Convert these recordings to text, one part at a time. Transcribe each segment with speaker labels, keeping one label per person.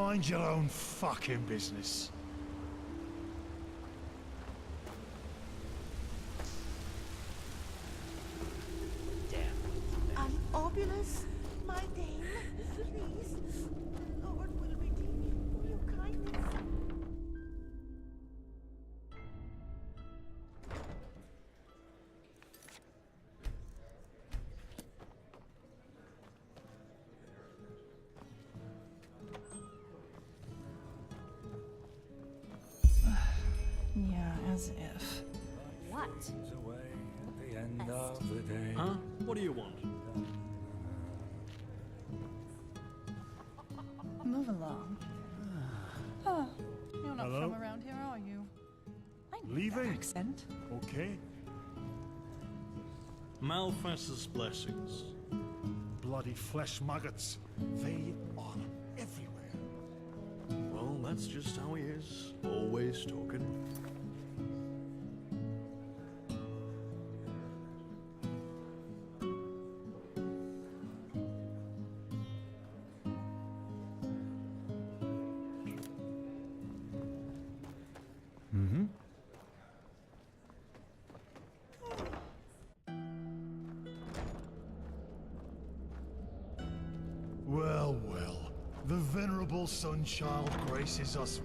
Speaker 1: Mind your own fucking business.
Speaker 2: Obulus, my dame, please. The Lord will redeem you for your kindness.
Speaker 3: Yeah, as if.
Speaker 4: What?
Speaker 5: Away at the end of the day.
Speaker 6: Huh? What do you want?
Speaker 3: Move along. Oh, you're not
Speaker 1: Hello?
Speaker 3: from around here, are you? I know
Speaker 1: Leaving?
Speaker 3: that accent.
Speaker 1: Okay.
Speaker 6: Malphas's blessings.
Speaker 1: Bloody flesh maggots. They are everywhere.
Speaker 6: Well, that's just how he is. Always talking.
Speaker 1: Well, well. The venerable Sunchild graces us.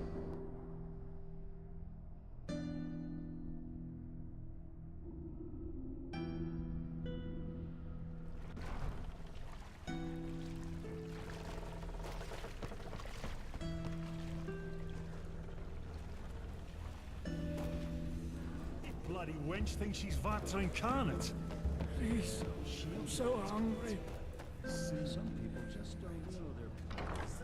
Speaker 1: Bloody wench thinks she's Vatra incarnate.
Speaker 5: Please, I'm so hungry. Some people just don't know their place.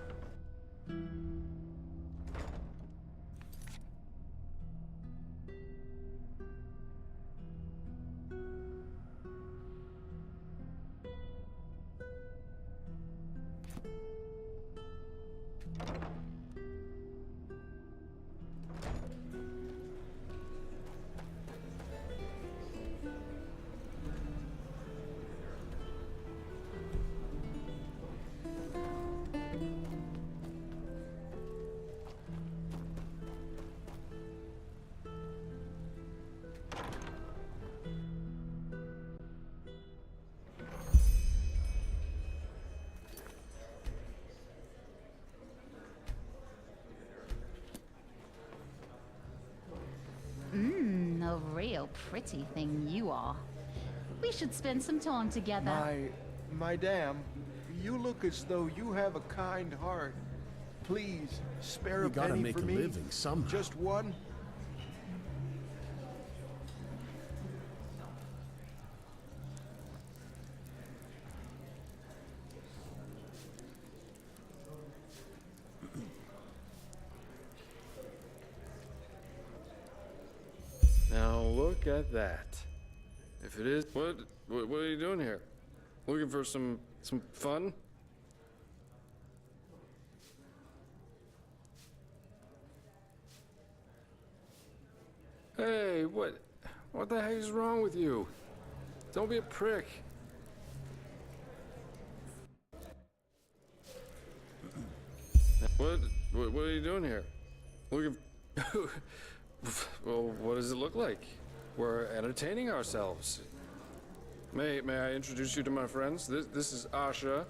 Speaker 4: A real pretty thing you are. We should spend some time together.
Speaker 7: Madame, you look as though you have a kind heart. Please, spare a
Speaker 8: gotta
Speaker 7: penny
Speaker 8: make
Speaker 7: for
Speaker 8: a
Speaker 7: me.
Speaker 8: living somehow.
Speaker 7: Just one.
Speaker 9: Now look at that. If it is, what are you doing here? Looking for some fun? Hey, what the heck is wrong with you? Don't be a prick. What are you doing here? Looking. Well, what does it look like? We're entertaining ourselves. May I introduce you to my friends? This is Asha,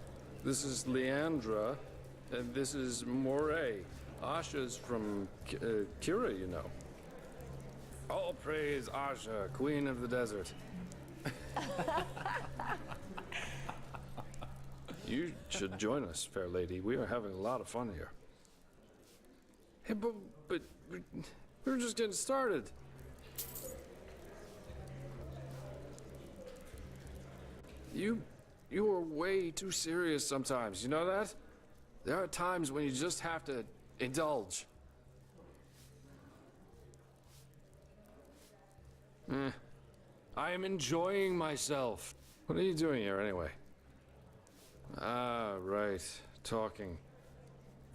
Speaker 9: this is Leandra, and this is Moray. Asha's from Kira, you know. All praise Asha, queen of the desert. You should join us, fair lady. We are having a lot of fun here. Hey, but we're just getting started. You are way too serious sometimes, you know that? There are times when you just have to indulge. I am enjoying myself. What are you doing here anyway? Ah, right. Talking.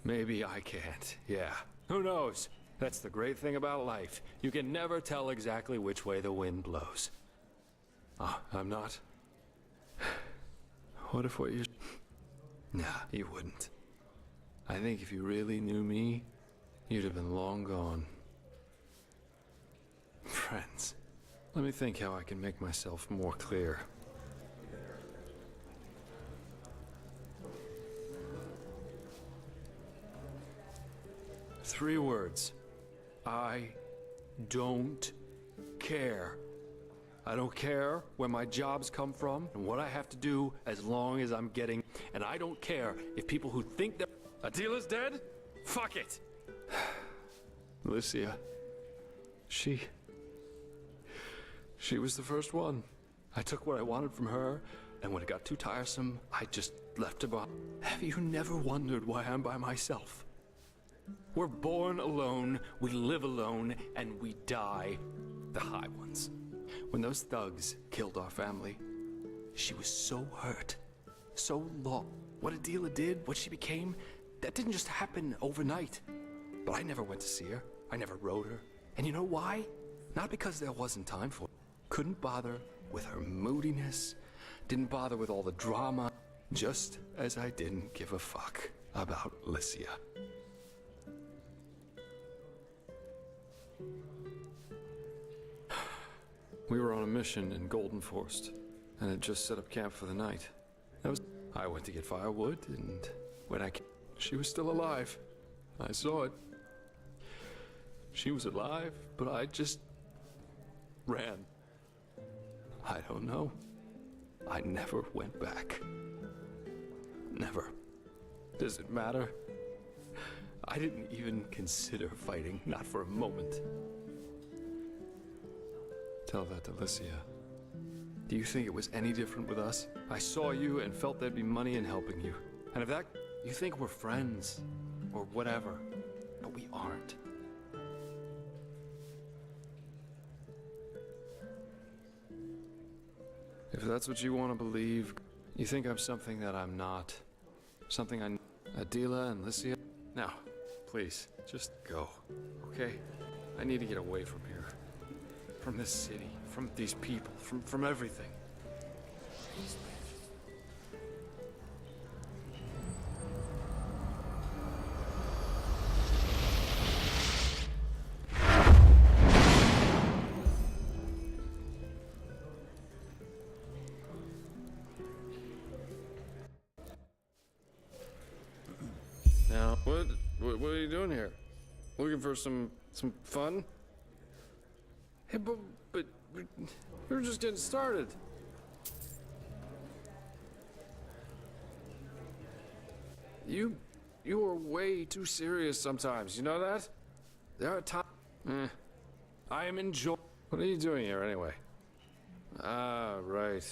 Speaker 9: Maybe I can't. Yeah. Who knows? That's the great thing about life. You can never tell exactly which way the wind blows. Ah, I'm not. What if what you... Nah, you wouldn't. I think if you really knew me, you'd have been long gone. Friends, let me think how I can make myself more clear. Three words. I don't care. I don't care where my jobs come from and what I have to do as long as I'm getting. And I don't care if people who think that Adila's dead? Fuck it. Alicia. She was the first one. I took what I wanted from her, and when it got too tiresome, I just left her behind. Have you never wondered why I'm by myself? We're born alone, we live alone, and we die the high ones. When those thugs killed our family, she was so hurt, so lost. What Adela did, what she became, that didn't just happen overnight. But I never went to see her. I never wrote her. And you know why? Not because there wasn't time for it. Couldn't bother with her moodiness, didn't bother with all the drama, just as I didn't give a fuck about Alicia. We were on a mission in Golden Forest, and had just set up camp for the night. I went to get firewood, and when I came, she was still alive. I saw it. She was alive, but I just ran. I don't know. I never went back. Never. Does it matter? I didn't even consider fighting, not for a moment. Tell that to Alicia. Do you think it was any different with us? I saw you and felt there'd be money in helping you. And if that, you think we're friends, or whatever, but we aren't. If that's what you want to believe, you think I'm something that I'm not. Something I... Adela and Alicia? Now, please, just go, okay? I need to get away from here. From this city, from these people, from everything. Now, what are you doing here? Looking for some fun? Hey, but we were just getting started. You are way too serious sometimes, you know that? There are times... I am enjoying... What are you doing here anyway? Ah, right.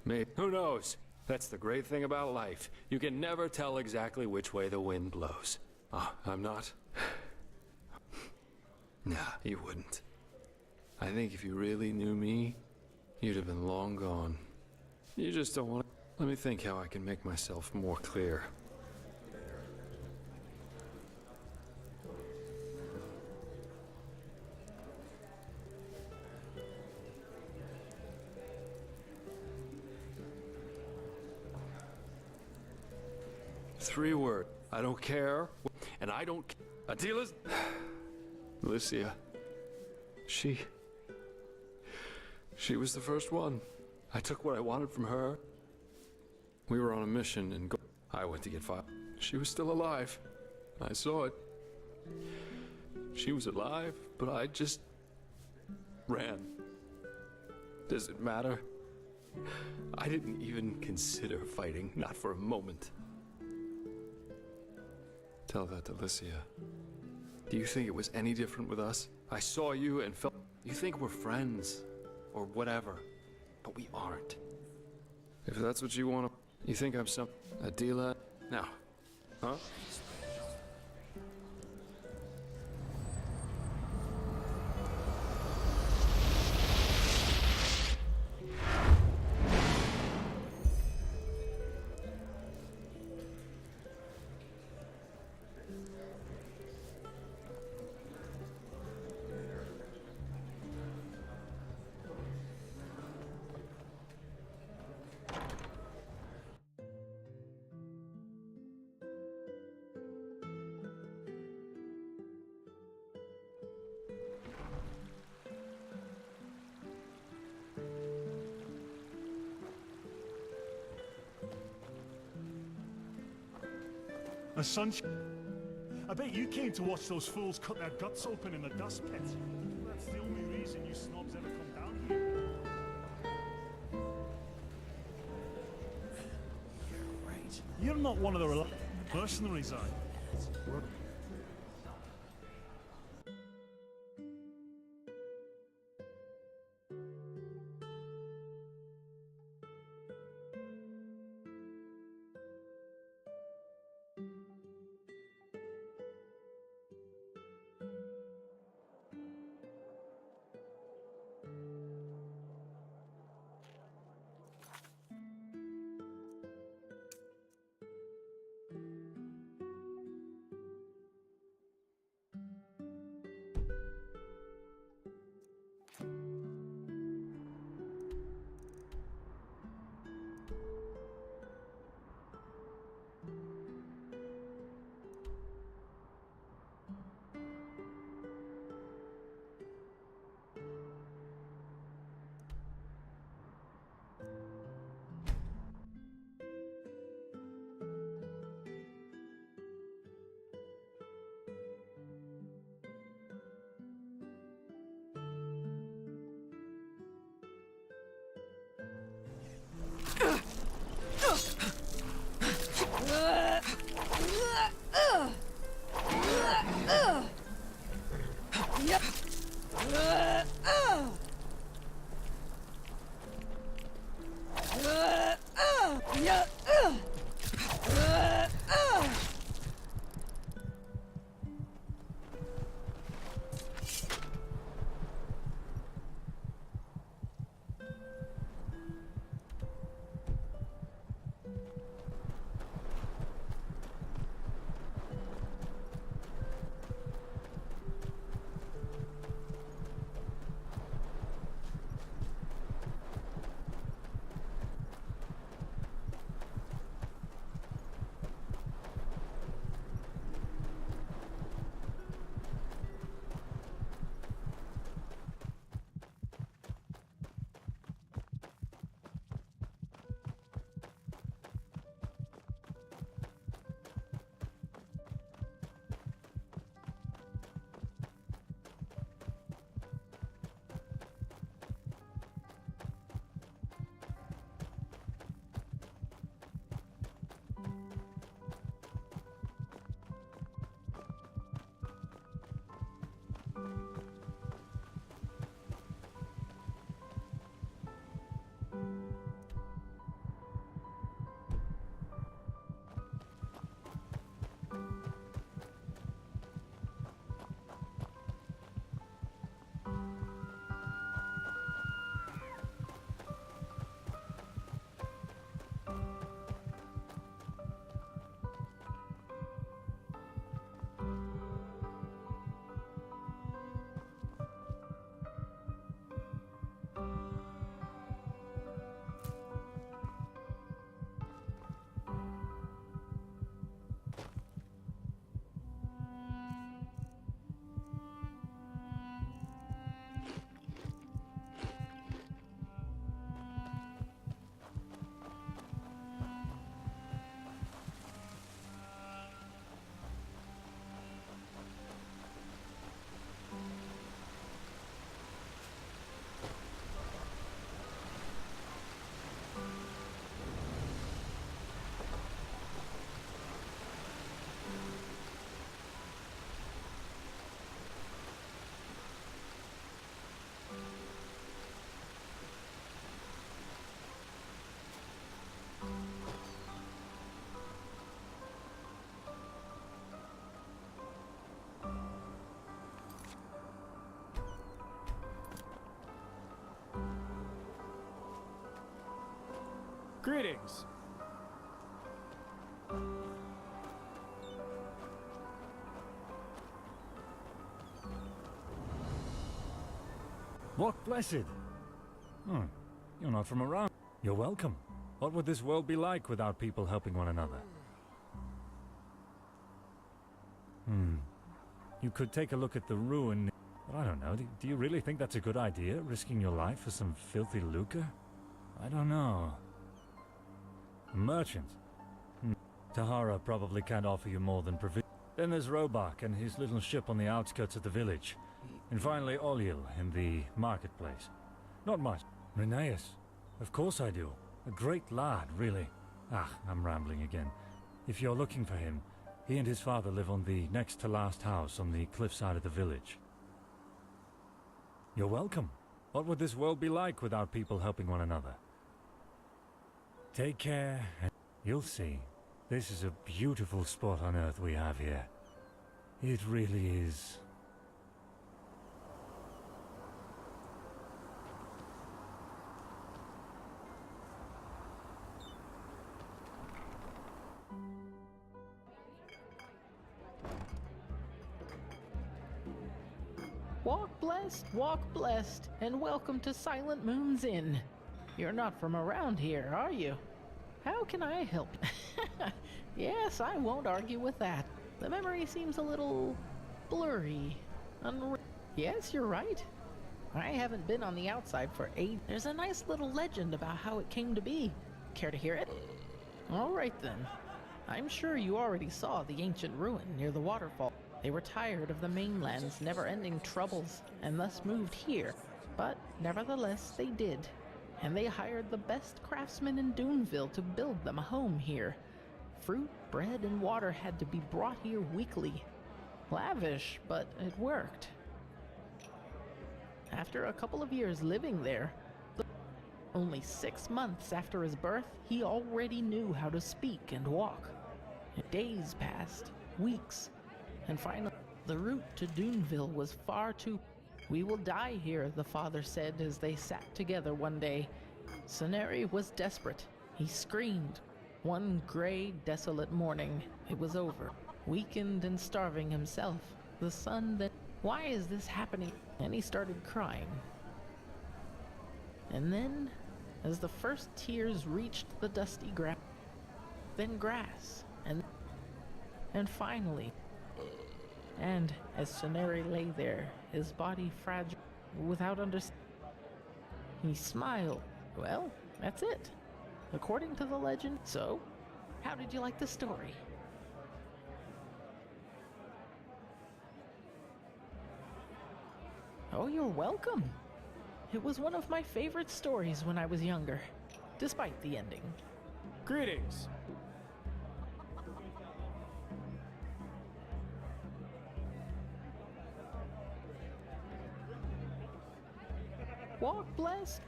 Speaker 9: Maybe... Who knows? That's the great thing about life. You can never tell exactly which way the wind blows. Ah, I'm not? Nah, you wouldn't. I think if you really knew me, you'd have been long gone. You just don't want to... Let me think how I can make myself more clear. Three words. I don't care, and I don't... Adila's... Alicia. She was the first one. I took what I wanted from her. We were on a mission and I went to get fire. She was still alive. I saw it. She was alive, but I just ran. Does it matter? I didn't even consider fighting, not for a moment. Tell that to Alicia. Do you think it was any different with us? I saw you and felt... You think we're friends, or whatever, but we aren't. If that's what you want to... You think I'm some... Adela? Now. Huh?
Speaker 1: A I bet you came to watch those fools cut their guts open in the dust pit. That's the only reason you snobs ever come down here.
Speaker 5: Right.
Speaker 1: You're not one of the mercenaries, are you?
Speaker 5: Greetings.
Speaker 8: What blessed? Oh, you're not from around. You're welcome. What would this world be like without people helping one another? You could take a look at the ruin, but I don't know. Do you really think that's a good idea, risking your life for some filthy lucre? I don't know. A merchant? Tahara probably can't offer you more than provision. Then there's Robak and his little ship on the outskirts of the village. And finally Olyil in the marketplace. Not much. Rheneas. Of course I do. A great lad, really. Ah, I'm rambling again. If you're looking for him, he and his father live on the next to last house on the cliffside of the village. You're welcome. What would this world be like without people helping one another? Take care, and you'll see. This is a beautiful spot on Earth we have here. It really is.
Speaker 10: Walk blessed, and welcome to Silent Moon's Inn. You're not from around here, are you? How can I help? Yes, I won't argue with that. The memory seems a little blurry. Yes, you're right. I haven't been on the outside for 8. There's a nice little legend about how it came to be. Care to hear it? All right then. I'm sure you already saw the ancient ruin near the waterfall. They were tired of the mainland's never-ending troubles and thus moved here. But nevertheless, they did. And they hired the best craftsmen in Duneville to build them a home here. Fruit, bread, and water had to be brought here weekly. Lavish, but it worked. After a couple of years living there, only 6 months after his birth, he already knew how to speak and walk. Days passed, weeks, and finally, the route to Duneville was far too... We will die here, the father said as they sat together one day. Ceneri was desperate. He screamed. One gray, desolate morning, it was over. Weakened and starving himself, the son then... Why is this happening? And he started crying. And then, as the first tears reached the dusty ground, then grass, and finally... And as Ceneri lay there, his body fragile, without understanding, he smiled. Well, that's it. According to the legend. So, how did you like the story? Oh, you're welcome. It was one of my favorite stories when I was younger, despite the ending.
Speaker 5: Greetings.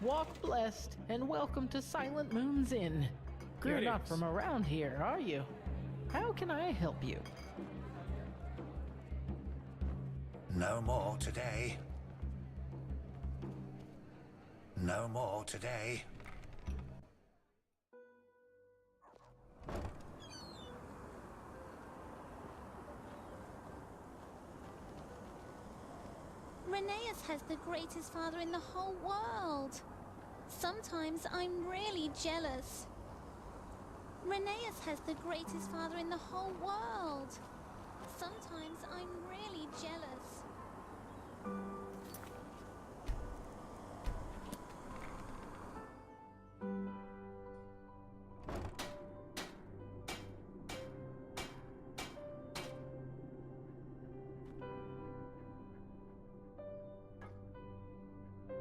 Speaker 10: Walk blessed, and welcome to Silent Moon's Inn. You're not from around here, are you? How can I help you?
Speaker 11: No more today. No more today.
Speaker 12: Rheneas has the greatest father in the whole world. Sometimes I'm really jealous. Rheneas has the greatest father in the whole world. Sometimes I'm really jealous.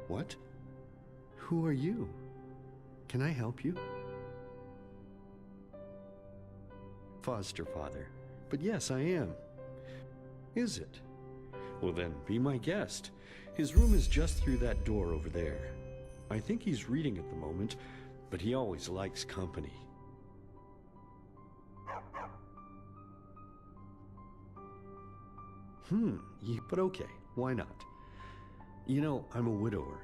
Speaker 13: What? Who are you? Can I help you? Foster father. But yes, I am. Is it? Well then, be my guest. His room is just through that door over there. I think he's reading at the moment, but he always likes company. But okay, why not? You know, I'm a widower.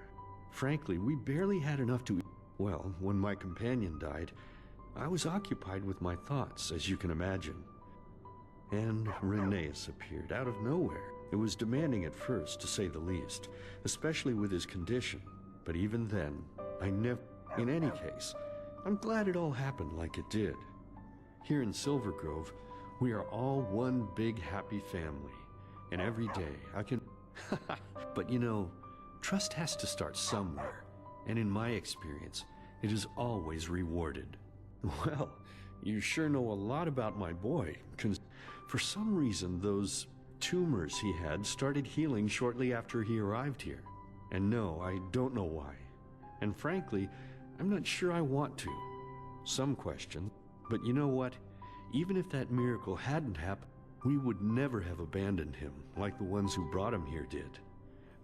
Speaker 13: Frankly, we barely had enough to eat. Well, when my companion died, I was occupied with my thoughts, as you can imagine. And Rheneas appeared out of nowhere. It was demanding at first, to say the least, especially with his condition. But even then, I never... In any case, I'm glad it all happened like it did. Here in Silver Grove, we are all one big happy family. And every day I can... But you know, trust has to start somewhere. And in my experience, it is always rewarded. Well, You sure know a lot about my boy. For some reason, those tumors he had started healing shortly after he arrived here. And no, I don't know why. And frankly, I'm not sure I want to. Some question. But you know what? Even if that miracle hadn't happened, we would never have abandoned him like the ones who brought him here did.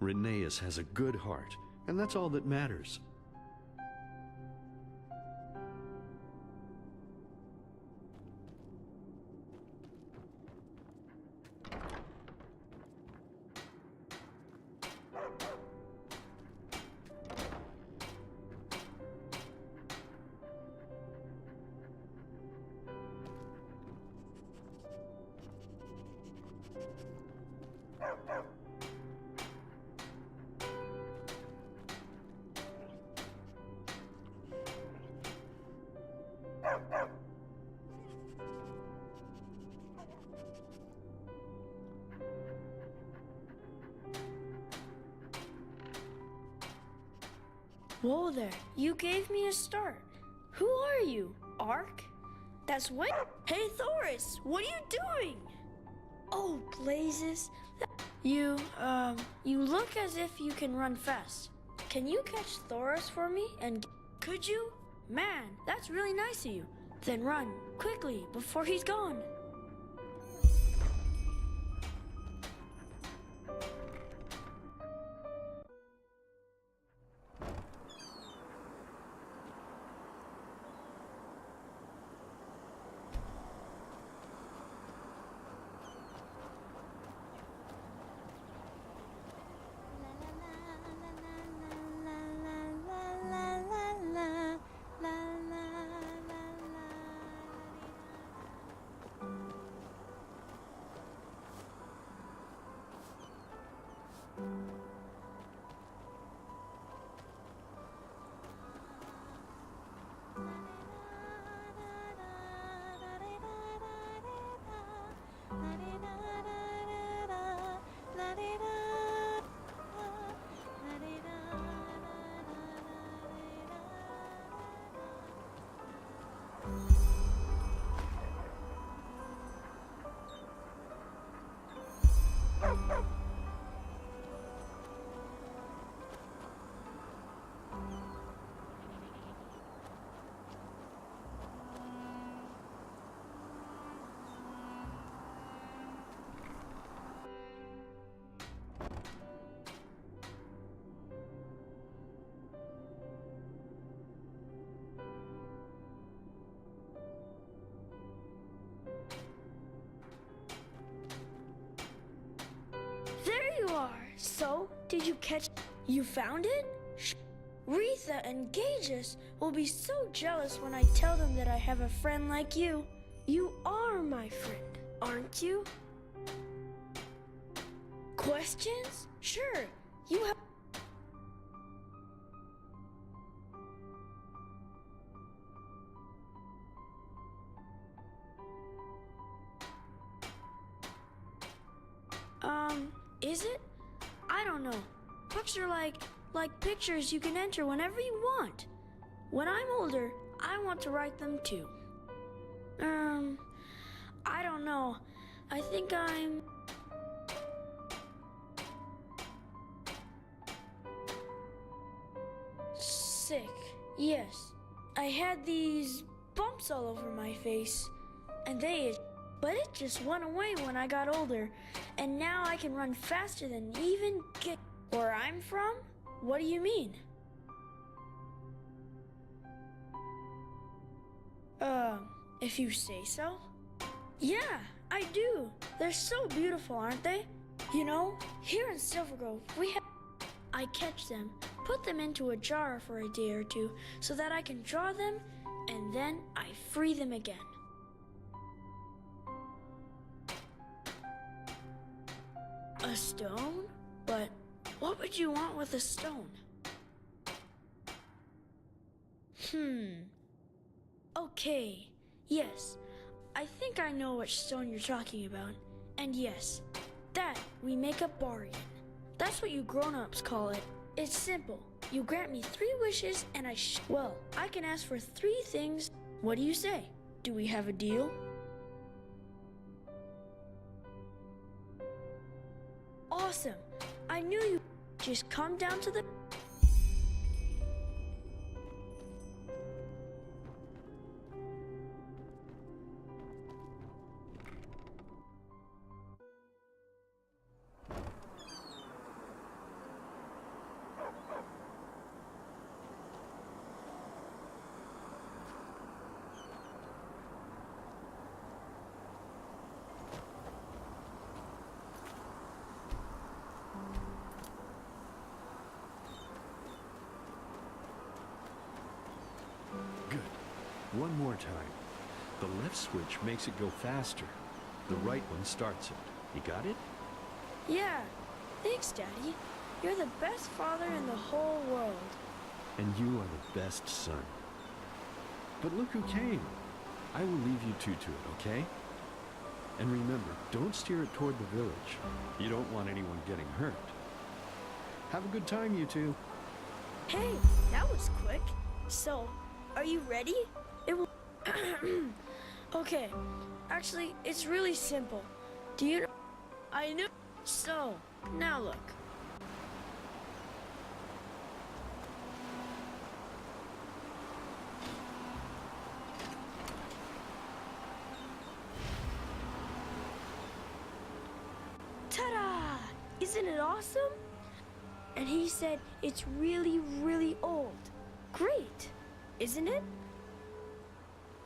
Speaker 13: Rheneas has a good heart, and that's all that matters.
Speaker 14: Whoa there, you gave me a start. Who are you? Ark? That's what? Hey Thoris, what are you doing? Oh, blazes. You look as if you can run fast. Can you catch Thoris for me? And could you? Man, that's really nice of you. Then run, quickly, before he's gone. There you are. So, did you catch? You found it? Retha and Gages will be so jealous when I tell them that I have a friend like you. You are my friend, aren't you? Questions? Sure. You have. Is it? I don't know. Books are like pictures you can enter whenever you want. When I'm older, I want to write them too. I don't know. I think I'm... sick. Yes. I had these bumps all over my face, and but it just went away when I got older, and now I can run faster than even get where I'm from? What do you mean? If you say so. Yeah, I do. They're so beautiful, aren't they? You know, here in Silvergrove, I catch them, put them into a jar for a day or two so that I can draw them, and then I free them again. A stone? But what would you want with a stone? Okay, yes. I think I know which stone you're talking about. And yes, that we make a bargain. That's what you grown-ups call it. It's simple. You grant me 3 wishes and well, I can ask for 3 things. What do you say? Do we have a deal? Awesome. I knew you. Just come down to the...
Speaker 13: Good. One more time. The left switch makes it go faster. The right one starts it. You got it?
Speaker 14: Yeah. Thanks, Daddy. You're the best father in the whole world.
Speaker 13: And you are the best son. But look who came. I will leave you two to it, okay? And remember, don't steer it toward the village. You don't want anyone getting hurt. Have a good time, you two.
Speaker 14: Hey, that was quick. So, are you ready? It will... Okay. Actually, it's really simple. Do you know... I knew... So, now look. Ta-da! Isn't it awesome? And he said it's really, really old. Great, isn't it?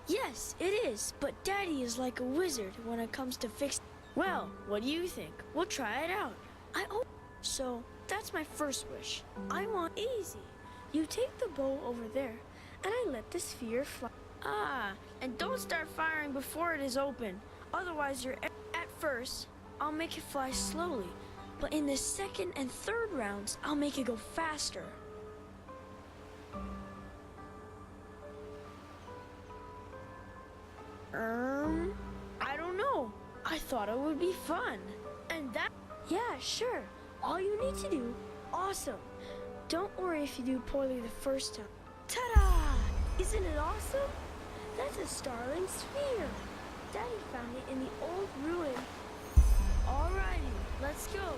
Speaker 14: Yes, it is, but Daddy is like a wizard when it comes to fix. Well, what do you think? We'll try it out. So, that's my first wish. I want easy. You take the bow over there, and I let the sphere fly. Ah, and don't start firing before it is open. Otherwise, you're... At first, I'll make it fly slowly, but in the second and third rounds, I'll make it go faster. I don't know. I thought it would be fun. And that... Yeah, sure. All you need to do... Awesome. Don't worry if you do poorly the first time. Ta-da! Isn't it awesome? That's a starling sphere. Daddy found it in the old ruin. Alrighty, let's go.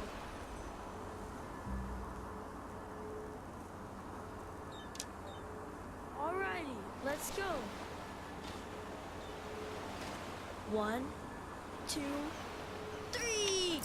Speaker 14: Alrighty, let's go. 1, 2, 3!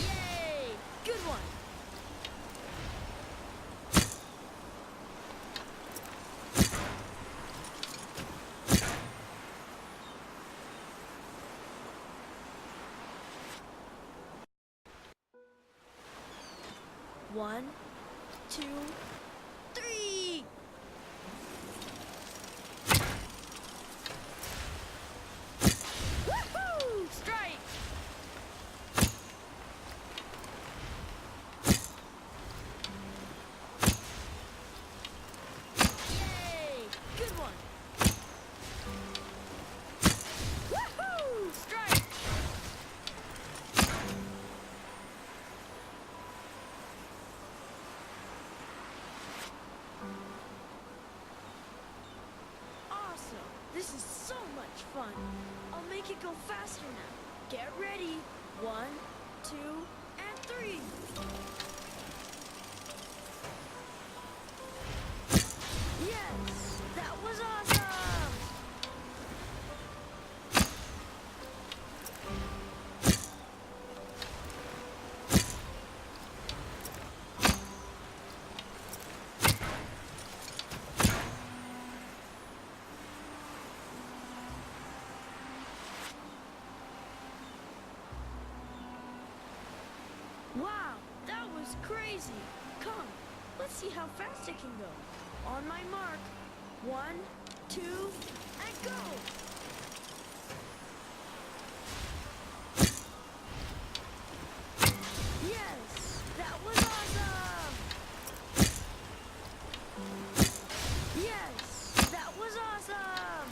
Speaker 14: Yay! Good one! One, 2, 3! Woohoo! Strike! Yay! Good one! Woohoo! Strike! Awesome! This is so much fun. I'll make it go faster now. Get ready. 1, 2, and 3. Yes! That was awesome! Wow, that was crazy. Come, let's see how fast it can go. On my mark. 1, 2, and go! Yes, that was awesome! Yes, that was awesome!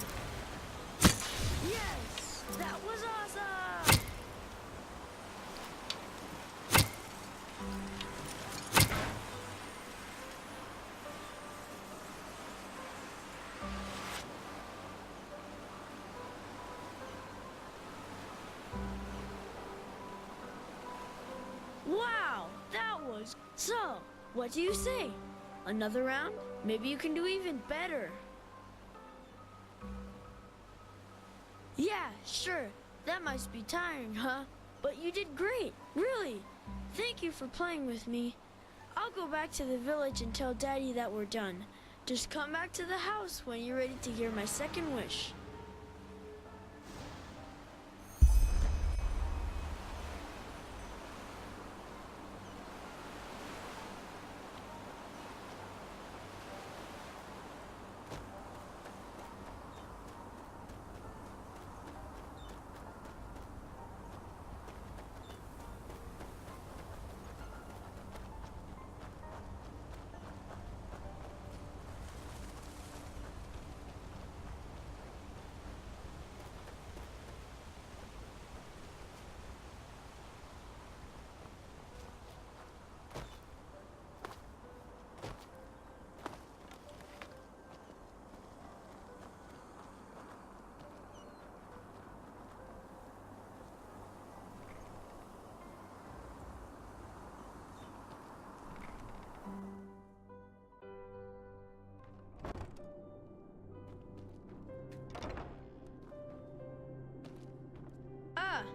Speaker 14: Wow, that was... So, what do you say? Another round? Maybe you can do even better. Yeah, sure. That must be tiring, huh? But you did great, really. Thank you for playing with me. I'll go back to the village and tell Daddy that we're done. Just come back to the house when you're ready to hear my second wish.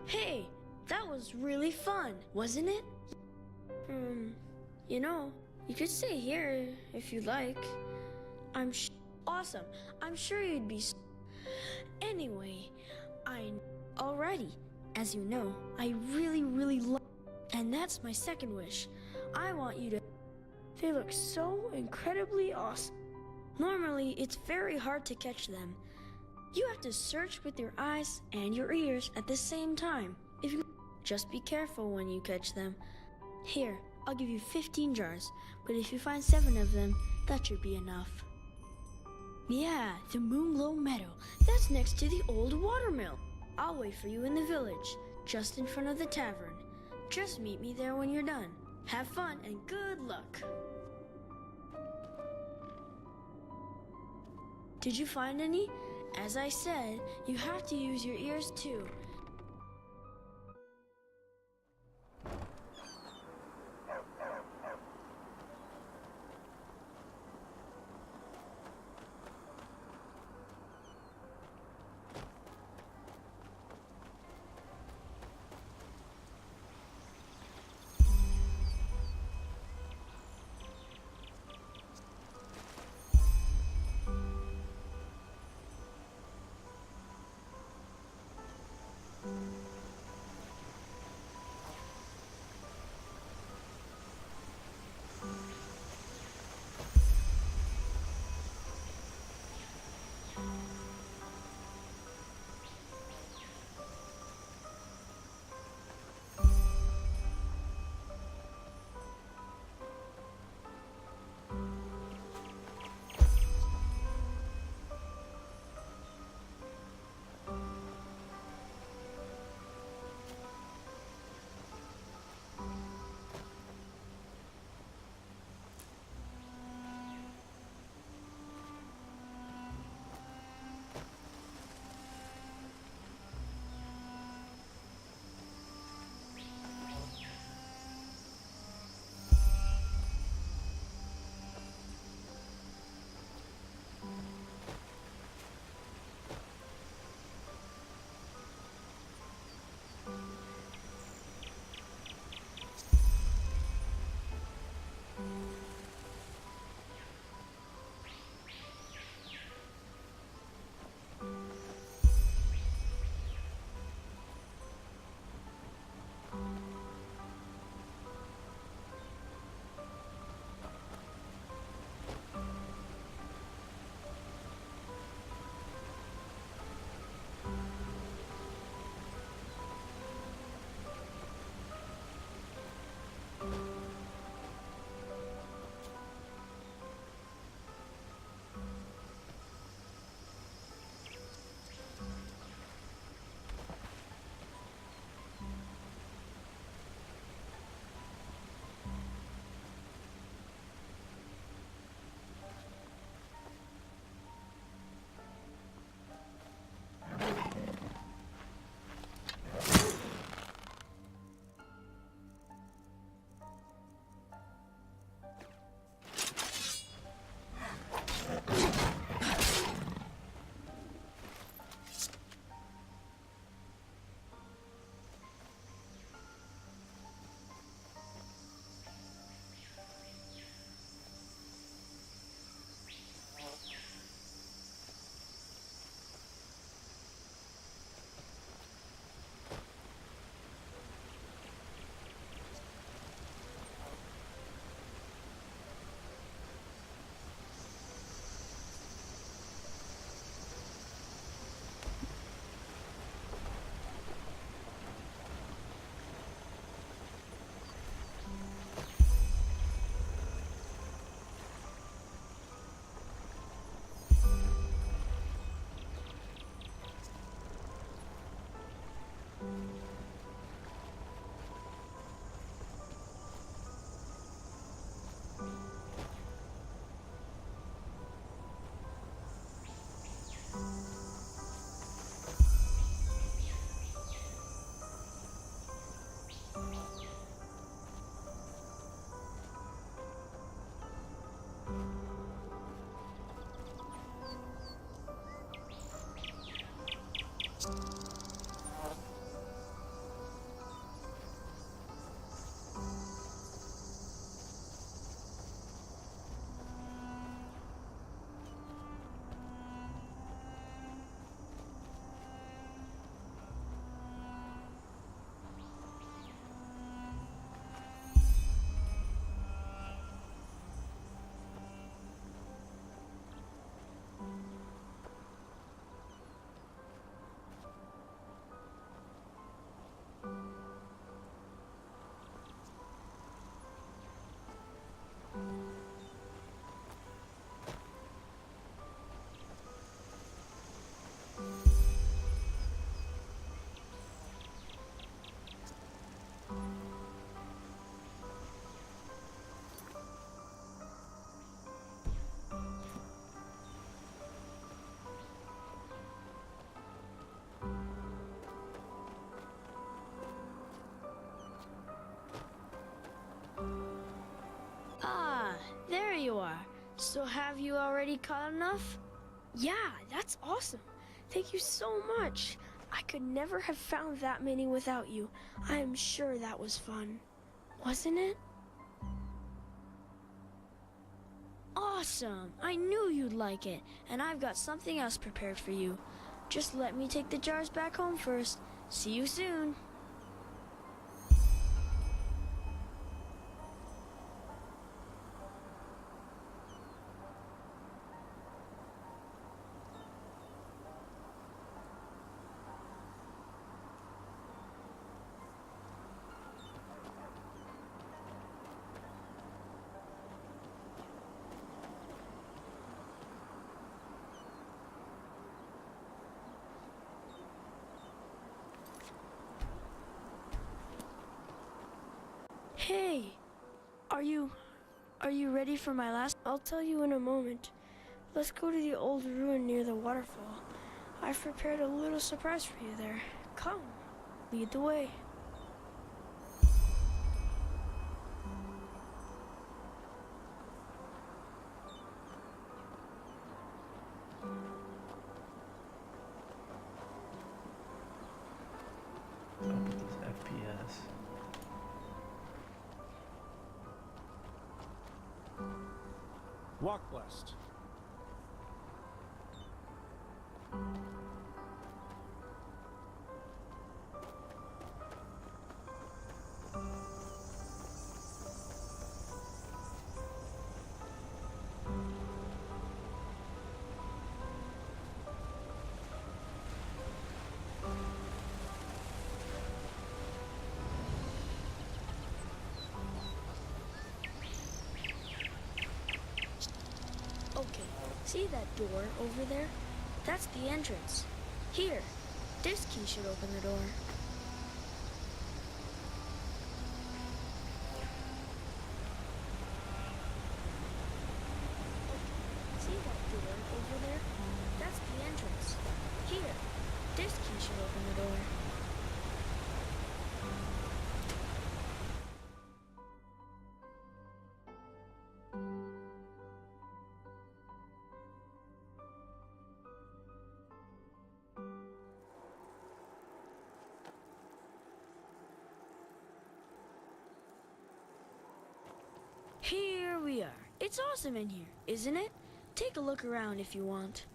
Speaker 14: Hey, that was really fun, wasn't it? You know, you could stay here if you'd like. Awesome. I'm sure you'd be Anyway, already, as you know, I really love... And that's my second wish. I want you to... They look so incredibly awesome. Normally, it's very hard to catch them. You have to search with your eyes and your ears at the same time. If you just be careful when you catch them. Here, I'll give you 15 jars, but if you find 7 of them, that should be enough. Yeah, the Moonglow Meadow. That's next to the old watermill. I'll wait for you in the village, just in front of the tavern. Just meet me there when you're done. Have fun and good luck. Did you find any? As I said, you have to use your ears too. So have you already caught enough? Yeah, that's awesome. Thank you so much. I could never have found that many without you. I am sure that was fun. Wasn't it? Awesome! I knew you'd like it, and I've got something else prepared for you. Just let me take the jars back home first. See you soon. Hey, are you ready for my last? I'll tell you in a moment. Let's go to the old ruin near the waterfall. I've prepared a little surprise for you there. Come, lead the way.
Speaker 5: Up with this FPS.
Speaker 1: Walk blessed.
Speaker 14: Okay, see that door over there? That's the entrance. Here, this key should open the door. See that door over there? That's the entrance. Here, this key should open the door. Here we are. It's awesome in here, isn't it? Take a look around if you want.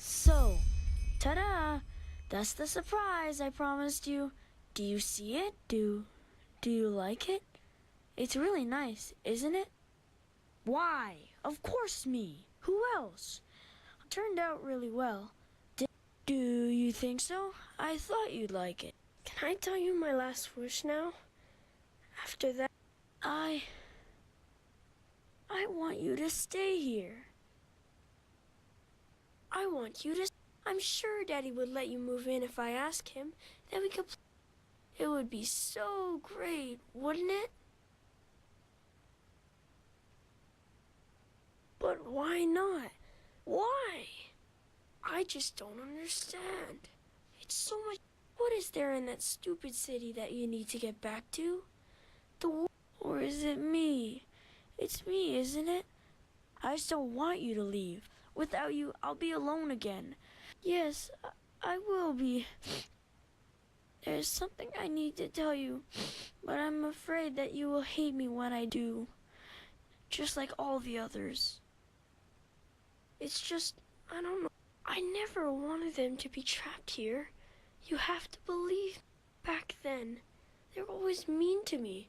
Speaker 14: So, ta-da! That's the surprise I promised you. Do you see it? Do you like it? It's really nice, isn't it? Why? Of course me. Who else? Turned out really well. Do you think so? I thought you'd like it. Can I tell you my last wish now? After that, I want you to stay here. I want you to... I'm sure Daddy would let you move in if I ask him. Then we could... It would be so great, wouldn't it? But why not? Why? I just don't understand. It's so much... What is there in that stupid city that you need to get back to? The war? Or is it me? It's me, isn't it? I just don't want you to leave. Without you, I'll be alone again. Yes, I will be. There's something I need to tell you, but I'm afraid that you will hate me when I do. Just like all the others. It's just, I don't know. I never wanted them to be trapped here. You have to believe. Back then, they were always mean to me.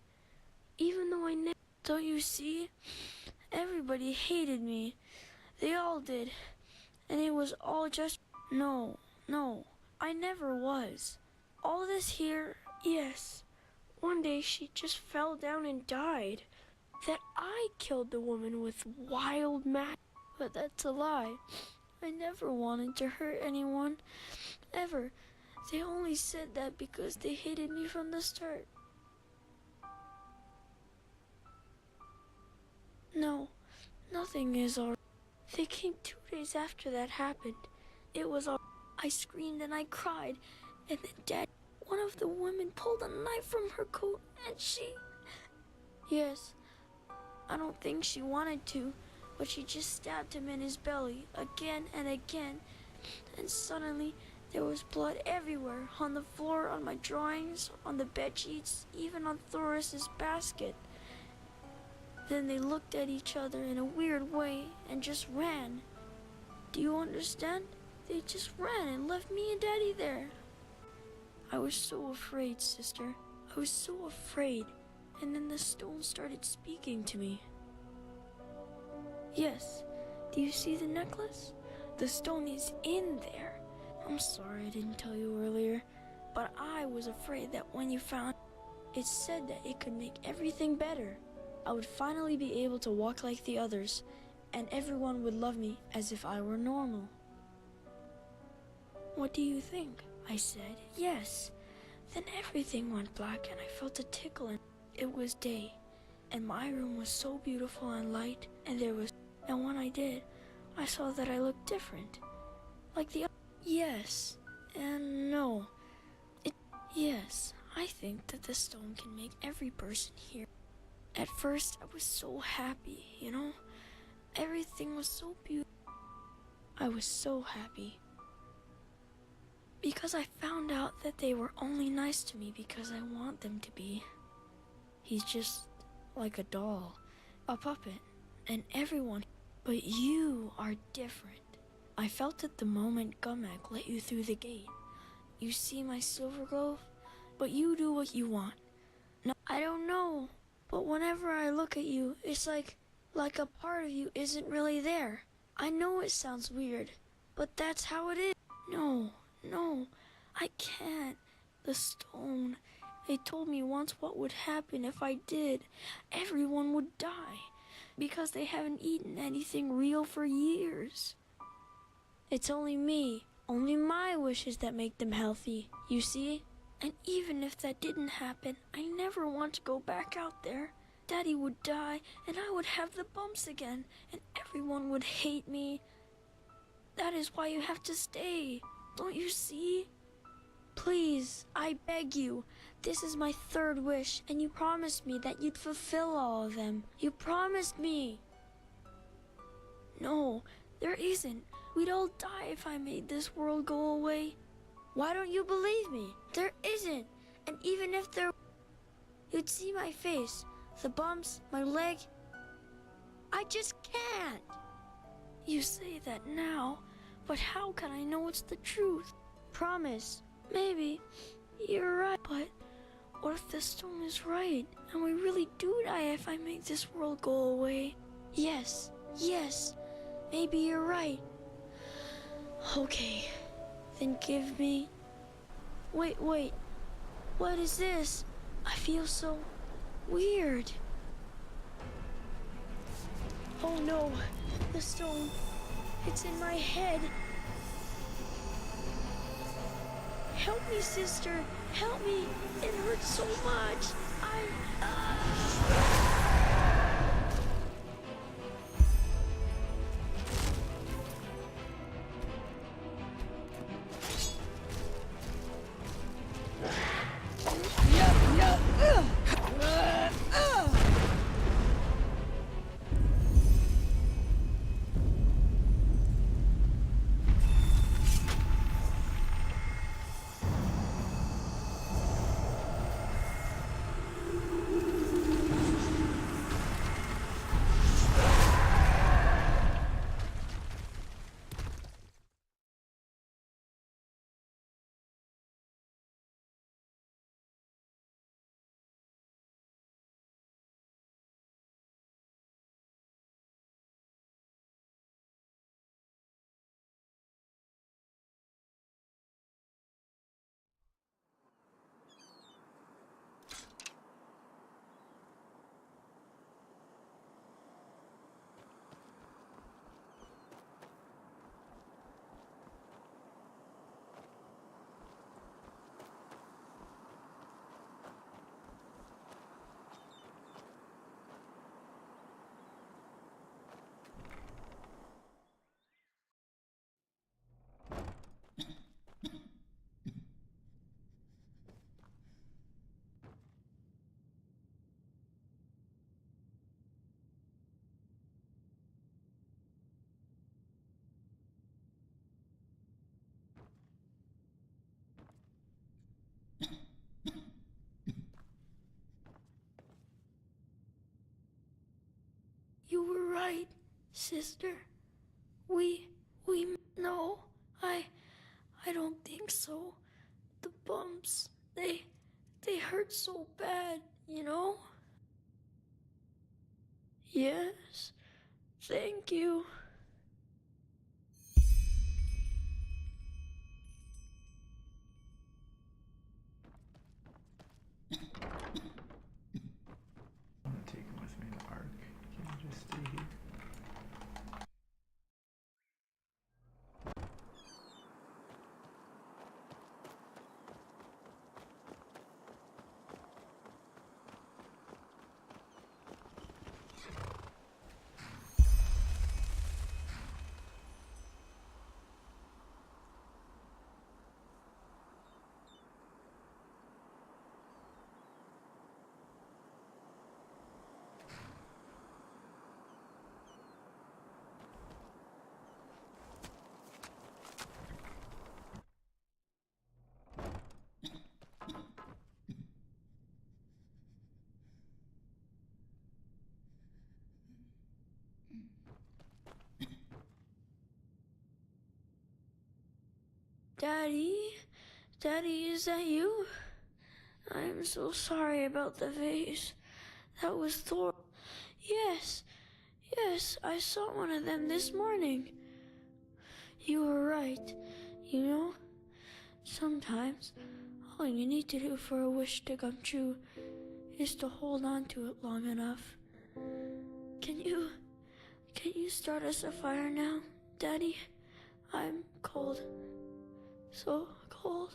Speaker 14: Even though I never... Don't you see? Everybody hated me. They all did. And it was all just... No. I never was. All this here, yes. One day she just fell down and died. That I killed the woman with wild magic. But that's a lie. I never wanted to hurt anyone. Ever. They only said that because they hated me from the start. No, nothing is alright. They came 2 days after that happened. It was all. I screamed and I cried, and then one of the women pulled a knife from her coat, and she... Yes, I don't think she wanted to, but she just stabbed him in his belly again and again, and suddenly there was blood everywhere, on the floor, on my drawings, on the bed sheets, even on Thoris's basket. Then they looked at each other in a weird way and just ran. Do you understand? They just ran and left me and Daddy there. I was so afraid, sister. I was so afraid. And then the stone started speaking to me. Yes. Do you see the necklace? The stone is in there. I'm sorry I didn't tell you earlier, but I was afraid that when you found it said that it could make everything better. I would finally be able to walk like the others, and everyone would love me as if I were normal. What do you think? I said, yes. Then everything went black and I felt a tickle, and it was day, and my room was so beautiful and light, and when I did, I saw that I looked different. Like the yes and no. Yes, I think that the stone can make every person here. At first, I was so happy, you know? Everything was so beautiful. I was so happy. Because I found out that they were only nice to me because I want them to be. He's just like a doll, a puppet, and everyone. But you are different. I felt it the moment Gumek let you through the gate. You see my silver glove, but you do what you want. No, I don't know, but whenever I look at you, it's like a part of you isn't really there. I know it sounds weird, but that's how it is. No, I can't. The stone. They told me once what would happen if I did. Everyone would die, because they haven't eaten anything real for years. It's only me, only my wishes that make them healthy, you see? And even if that didn't happen, I never want to go back out there. Daddy would die, and I would have the bumps again, and everyone would hate me. That is why you have to stay. Don't you see? Please, I beg you. This is my third wish, and you promised me that you'd fulfill all of them. You promised me. No, there isn't. We'd all die if I made this world go away. Why don't you believe me? There isn't. And even if there... You'd see my face, the bumps, my leg. I just can't. You say that now, but how can I know it's the truth? Promise. Maybe. You're right. But what if the stone is right, and we really do die if I make this world go away? Yes. Maybe you're right. Okay. Then give me... Wait. What is this? I feel so weird. Oh no, the stone. It's in my head. Help me, sister. Help me. It hurts so much. sister? No, I don't think so. The bumps, they hurt so bad, you know? Yes, thank you.
Speaker 5: I'm gonna take him with me to Ark. Can you just stay here?
Speaker 14: Daddy? Daddy, is that you? I'm so sorry about the vase. That was Thor. Yes, I saw one of them this morning. You were right. You know, sometimes all you need to do for a wish to come true is to hold on to it long enough. Can you start us a fire now, Daddy? I'm cold. So cold.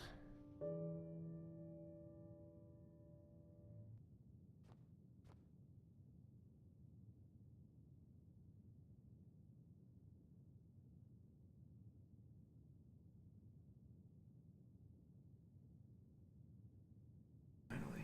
Speaker 5: Finally.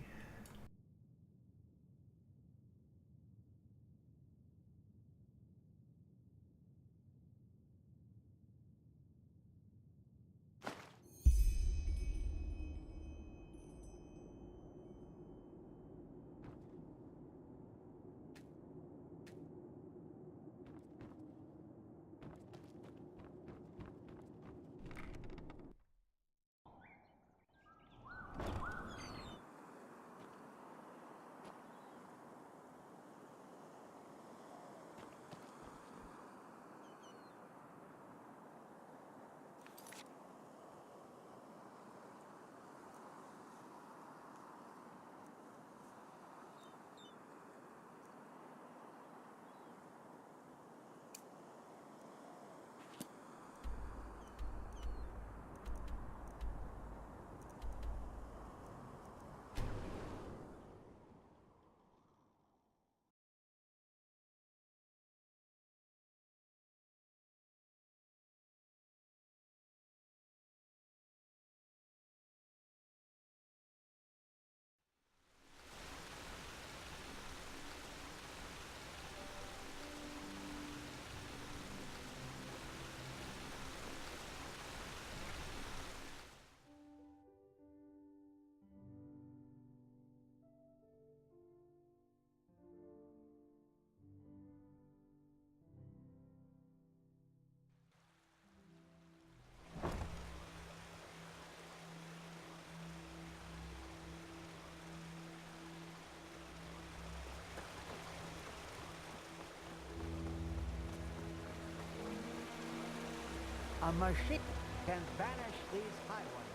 Speaker 15: A machine can banish these high ones.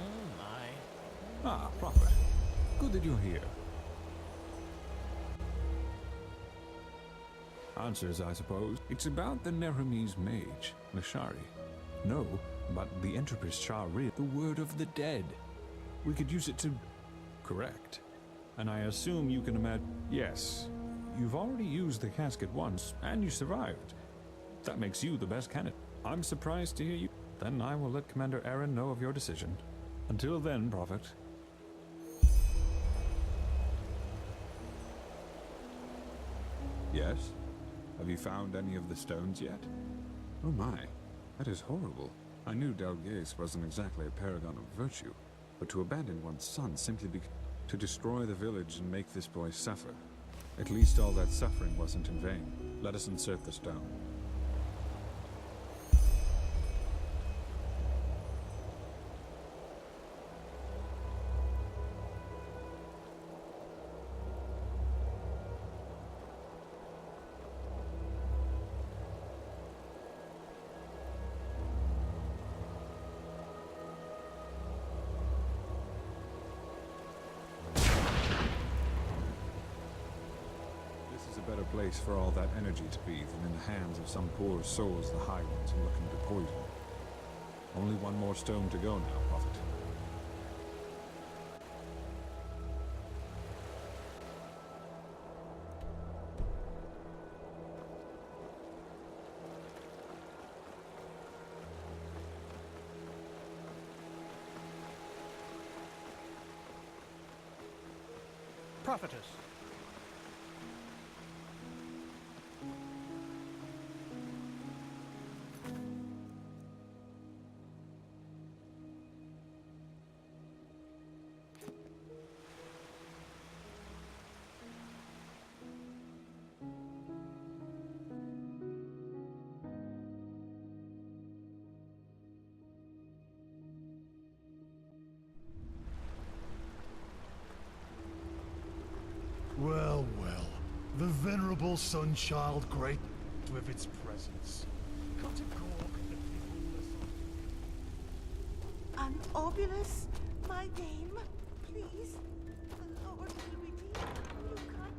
Speaker 10: Oh my.
Speaker 16: Ah, Prophet. Good that you're here. Answers, I suppose. It's about the Neremese mage, Nashari. No, but the Entropist Shari, the word of the dead. We could use it to... correct. And I assume you can imagine... Yes. You've already used the casket once, and you survived. That makes you the best candidate. I'm surprised to hear you. Then I will let Commander Aaron know of your decision. Until then, Prophet.
Speaker 17: Yes? Have you found any of the stones yet? Oh my, that is horrible. I knew Delgace wasn't exactly a paragon of virtue, but to abandon one's son simply because... To destroy the village and make this boy suffer. At least all that suffering wasn't in vain. Let us insert the stone. Better place for all that energy to be than in the hands of some poor souls the High Ones are looking to poison. Only one more stone to go now, Prophet.
Speaker 5: Prophetess.
Speaker 1: Well, well. The venerable sun-child great with its presence. Cut a cork the people listen.
Speaker 2: An obulus, my dame, please. The Lord will redeem you, kind.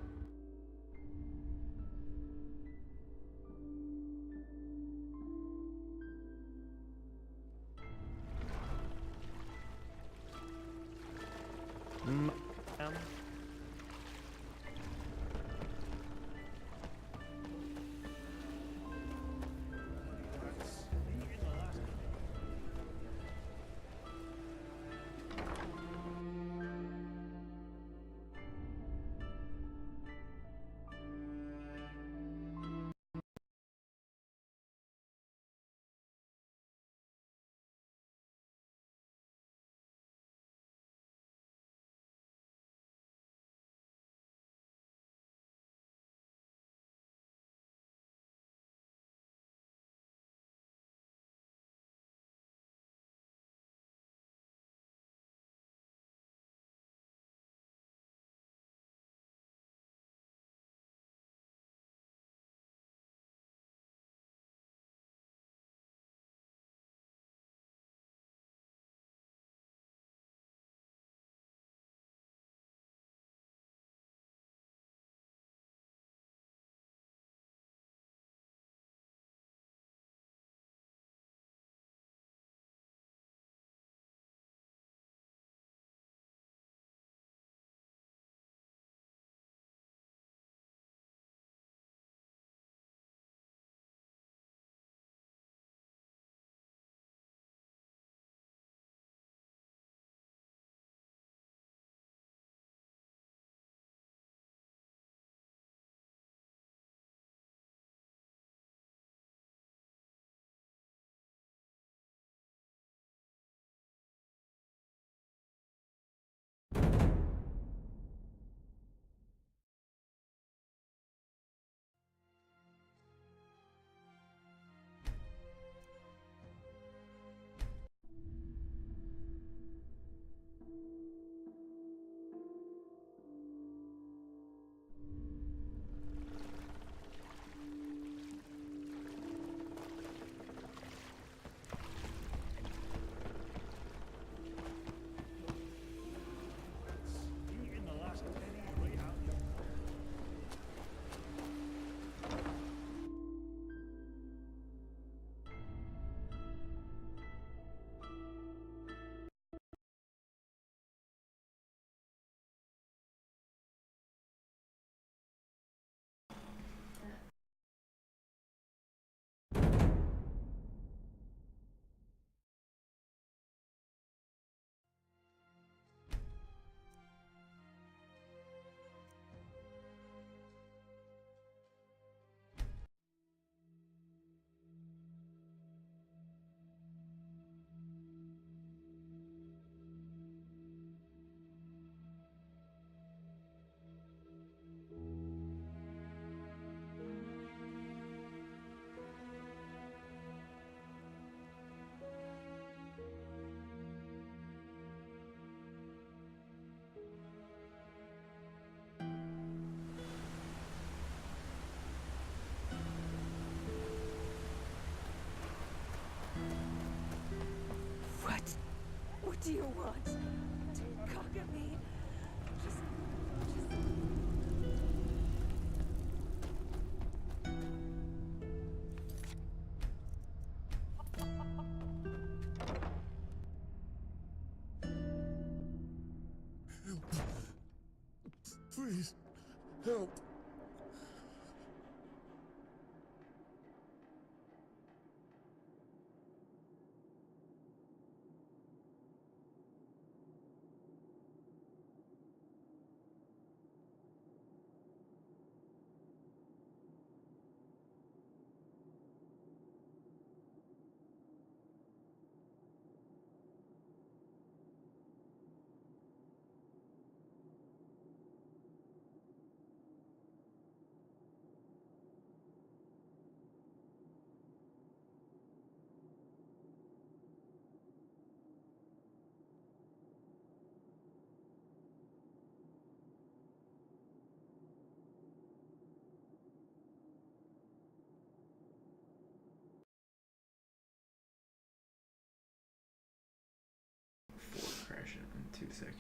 Speaker 2: do you want? Don't cock at me. Just...
Speaker 1: Please, help.
Speaker 18: Crash it in 2 seconds.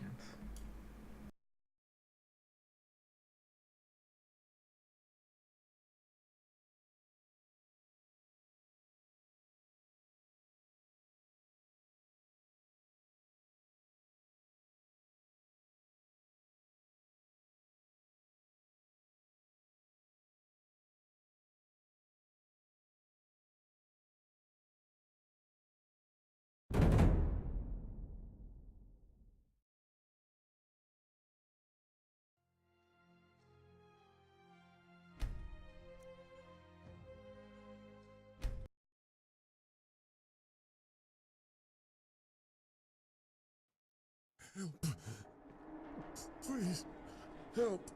Speaker 1: Help. Please, help.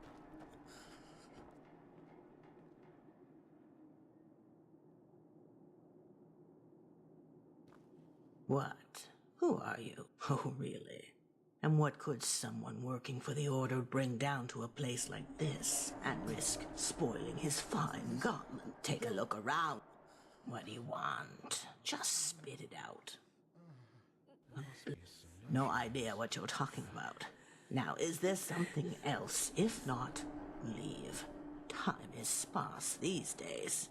Speaker 19: What? Who are you? Oh, really? And what could someone working for the Order bring down to a place like this and risk spoiling his fine garment? Take a look around. What do you want? Just spit it out. No idea what you're talking about. Now, is there something else? If not, leave. Time is sparse these days.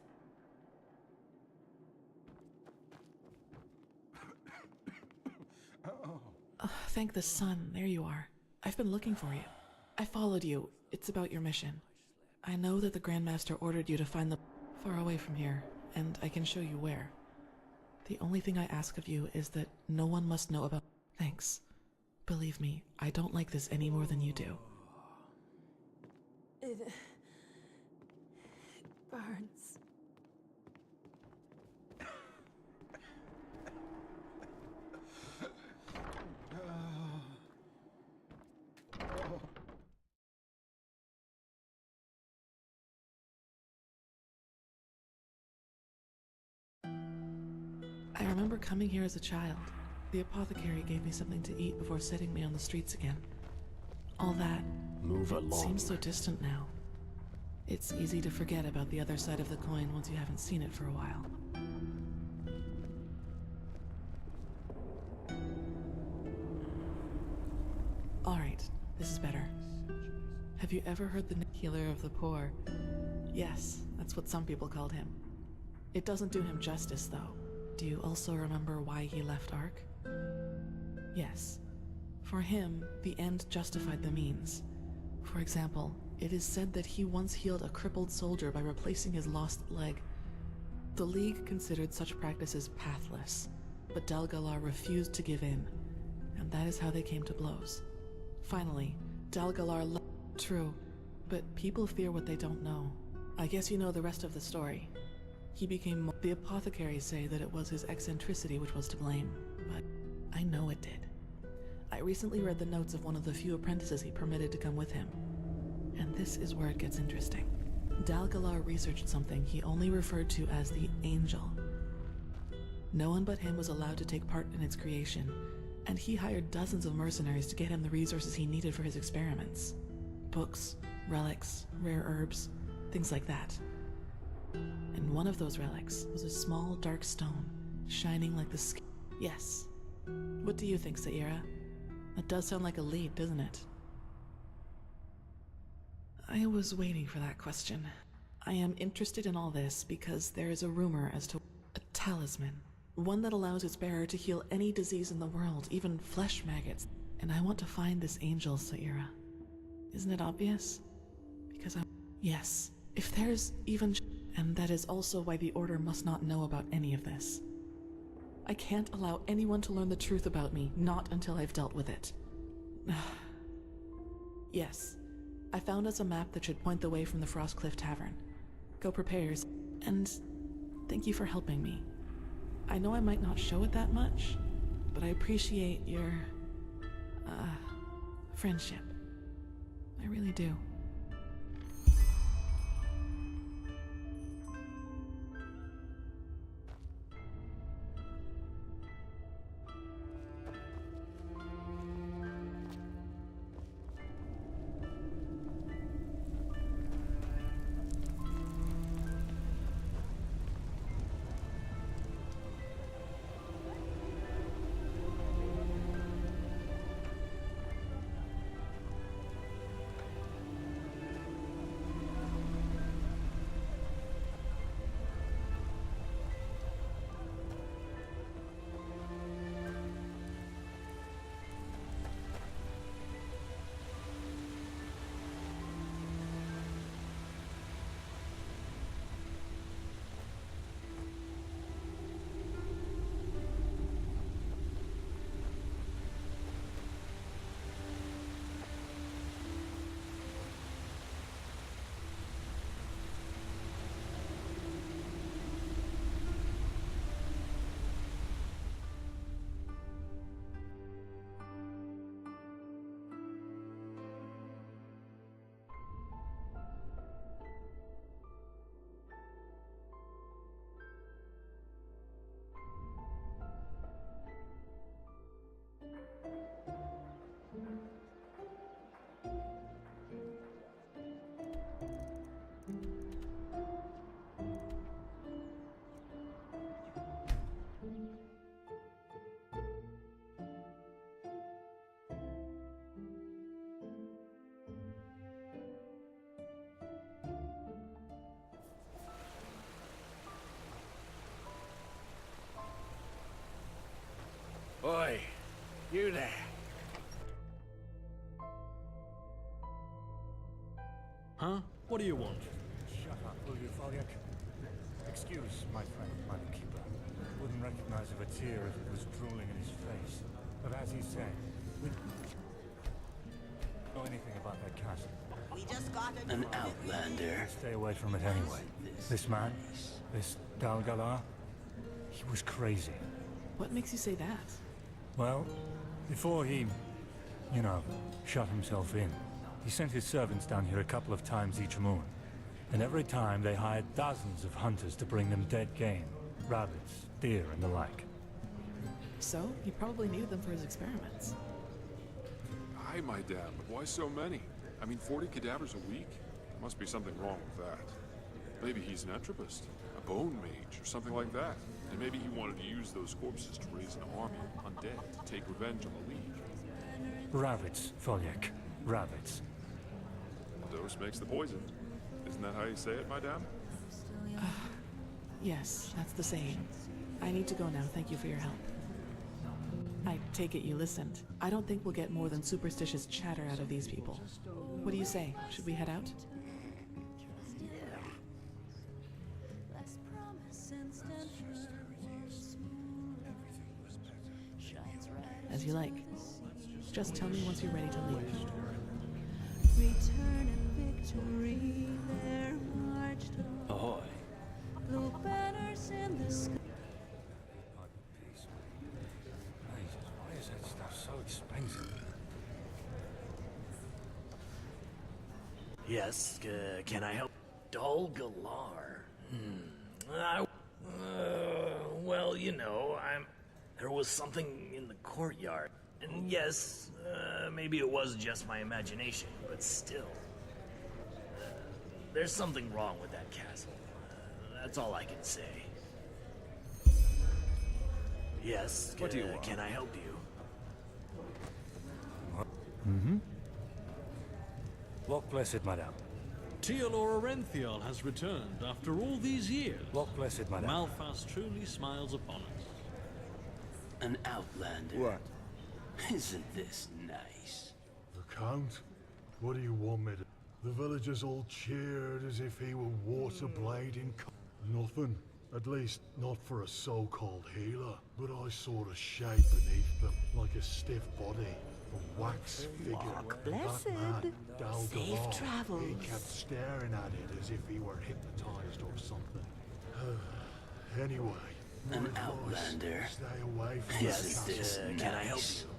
Speaker 20: Thank the sun. There you are. I've been looking for you. I followed you. It's about your mission. I know that the Grandmaster ordered you to find the far away from here, and I can show you where. The only thing I ask of you is that no one must know about... Thanks. Believe me, I don't like this any more than you do.
Speaker 2: It burns.
Speaker 20: I remember coming here as a child. The apothecary gave me something to eat before setting me on the streets again. All that
Speaker 1: Move along.
Speaker 20: seems so distant now. It's easy to forget about the other side of the coin once you haven't seen it for a while. Alright, this is better. Have you ever heard the healer of the poor? Yes, that's what some people called him. It doesn't do him justice, though. Do you also remember why he left Ark? Yes. For him, the end justified the means. For example, it is said that he once healed a crippled soldier by replacing his lost leg. The League considered such practices pathless, but Dal-Galar refused to give in, and that is how they came to blows. Finally, Dal-Galar left. True, but people fear what they don't know. I guess you know the rest of the story. He became... The apothecaries say that it was his eccentricity which was to blame, but I know it did. I recently read the notes of one of the few apprentices he permitted to come with him, and this is where it gets interesting. Dal-Galar researched something he only referred to as the Angel. No one but him was allowed to take part in its creation, and he hired dozens of mercenaries to get him the resources he needed for his experiments. Books, relics, rare herbs, things like that. And one of those relics was a small dark stone, shining like the sky. Yes, What do you think, Saira? That does sound like a lead, doesn't it? I was waiting for that question. I am interested in all this because there is a rumor as to a talisman. One that allows its bearer to heal any disease in the world, even flesh maggots. And I want to find this angel, Saira. Isn't it obvious? Because I'm... Yes. If there's even... And that is also why the Order must not know about any of this. I can't allow anyone to learn the truth about me, not until I've dealt with it. Yes. I found us a map that should point the way from the Frostcliff Tavern. Go prepares, and thank you for helping me. I know I might not show it that much, but I appreciate your, friendship. I really do.
Speaker 9: Oi, you there.
Speaker 6: Huh? What do you want?
Speaker 8: Shut up, will you, Folyak? Excuse my friend, my keeper. Wouldn't recognize a tear if it was drooling in his face. But as he said, we don't know anything about that castle.
Speaker 2: We just got
Speaker 21: An outlander.
Speaker 8: Stay away from it anyway. This man, this Dalgalar, he was crazy.
Speaker 20: What makes you say that?
Speaker 8: Well, before he, shut himself in, he sent his servants down here a couple of times each moon. And every time they hired dozens of hunters to bring them dead game. Rabbits, deer, and the like.
Speaker 20: So, he probably needed them for his experiments.
Speaker 17: Aye, my dad, but why so many? I mean, 40 cadavers a week? There must be something wrong with that. Maybe he's an entropist, a bone mage, or something like that. And maybe he wanted to use those corpses to raise an army of undead to take revenge on the League.
Speaker 8: Rabbits, Folyak. Rabbits.
Speaker 17: Dose makes the poison. Isn't that how you say it, madame?
Speaker 20: Yes, that's the saying. I need to go now. Thank you for your help. I take it you listened. I don't think we'll get more than superstitious chatter out of these people. What do you say? Should we head out? As you like. Just tell me once you're ready to leave.
Speaker 2: Return in victory, there marched
Speaker 21: Ahoy.
Speaker 2: blue banners in the sky.
Speaker 8: Why is that stuff so expensive?
Speaker 21: Yes, can I help? Dalgalar. Well, there was something in the courtyard. And yes, maybe it was just my imagination, but still. There's something wrong with that castle. That's all I can say. Yes,
Speaker 5: What do you want?
Speaker 21: can I help you?
Speaker 8: Mm-hmm. What blessed madame?
Speaker 5: Teodor Orenthiol has returned after all these years.
Speaker 8: What blessed madame?
Speaker 5: Malphas truly smiles upon us.
Speaker 21: An outlander.
Speaker 7: What?
Speaker 21: Isn't this nice?
Speaker 1: The Count? What do you want me to... The villagers all cheered as if he were water-blading... Nothing. At least, not for a so-called healer. But I saw a shape beneath them, like a stiff body. A wax figure.
Speaker 2: Walk
Speaker 1: And
Speaker 2: blessed.
Speaker 1: that man,
Speaker 2: Safe
Speaker 1: Dalgalon,
Speaker 2: travels.
Speaker 1: he kept staring at it as if he were hypnotized or something. Anyway, my
Speaker 21: An
Speaker 1: advice,
Speaker 21: outlander.
Speaker 1: stay away from
Speaker 21: Yes,
Speaker 1: this
Speaker 21: this
Speaker 1: castle.
Speaker 21: can I help you?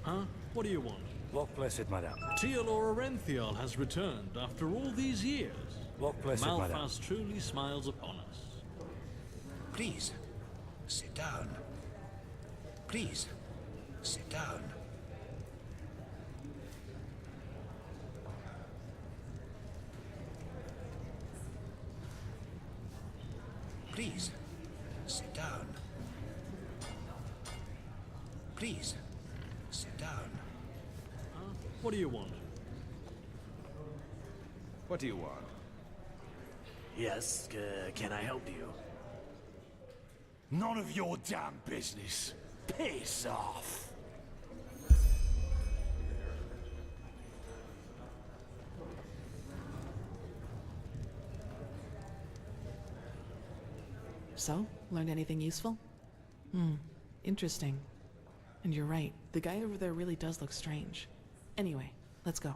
Speaker 5: Huh? What do you want?
Speaker 8: What blessed madame?
Speaker 5: Teodor Orenthiol has returned after all these years.
Speaker 8: What blessed madame?
Speaker 5: Malphas truly smiles upon us.
Speaker 11: Please, sit down. Please, sit down. Please, sit down. Please, sit down.
Speaker 5: Huh? What do you want? What do you want?
Speaker 21: Yes, can I help you?
Speaker 1: None of your damn business. Piss off.
Speaker 20: So, learned anything useful? Interesting. And you're right, the guy over there really does look strange. Anyway, let's go.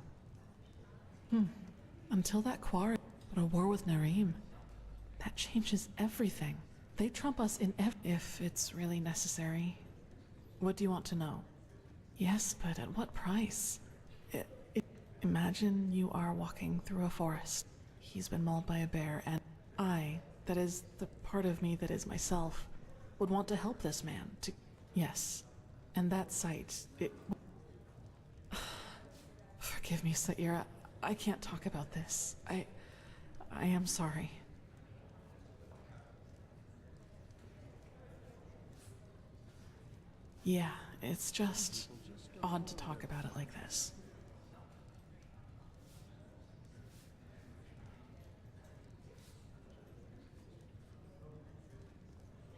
Speaker 20: Until that quarry, but a war with Narim. That changes everything. They trump us in if it's really necessary. What do you want to know? Yes, but at what price? Imagine you are walking through a forest. He's been mauled by a bear, and I, that is the part of me that is myself, would want to help this man to... Yes. And that sight, Forgive me, Saira. I can't talk about this. I am sorry. Yeah, it's just odd to talk about it like this.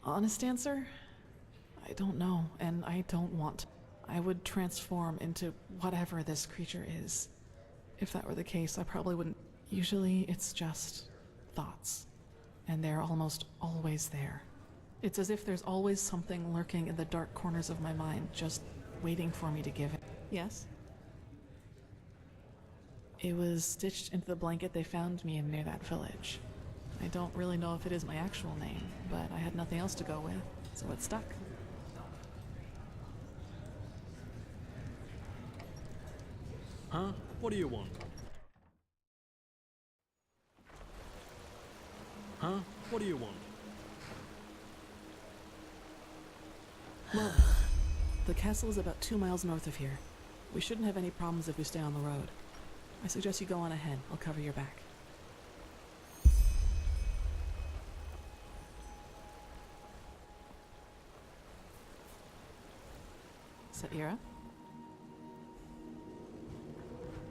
Speaker 20: Honest answer? I don't know, and I don't want to. I would transform into whatever this creature is. If that were the case, I probably wouldn't. Usually, it's just thoughts, and they're almost always there. It's as if there's always something lurking in the dark corners of my mind, just waiting for me to give it. Yes? It was stitched into the blanket they found me in near that village. I don't really know if it is my actual name, but I had nothing else to go with, so it stuck.
Speaker 5: Huh? What do you want? Huh? What do you want?
Speaker 20: Well, the castle is about 2 miles north of here. We shouldn't have any problems if we stay on the road. I suggest you go on ahead. I'll cover your back. Saira?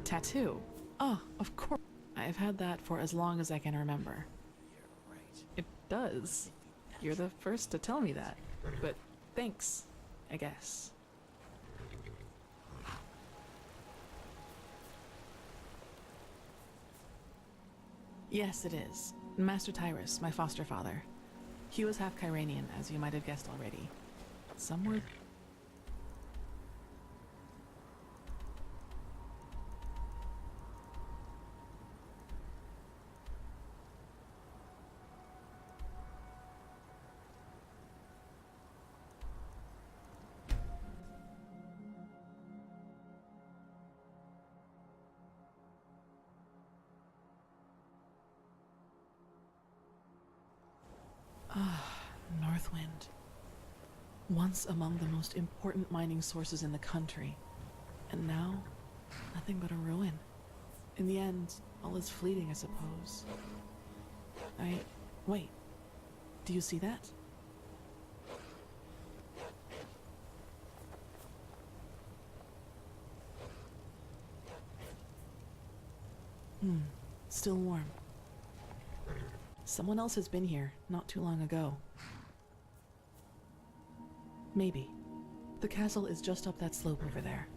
Speaker 20: Tattoo? Oh, of course. I've had that for as long as I can remember. You're right. It does. You're the first to tell me that. But thanks, I guess. Yes, it is. Master Tyrus, my foster father. He was half Kyranian, as you might have guessed already. Somewhere... Northwind. Once among the most important mining sources in the country, and now nothing but a ruin. In the end, all is fleeting, I suppose. Wait. Do you see that? Still warm. Someone else has been here not too long ago. Maybe. The castle is just up that slope over there.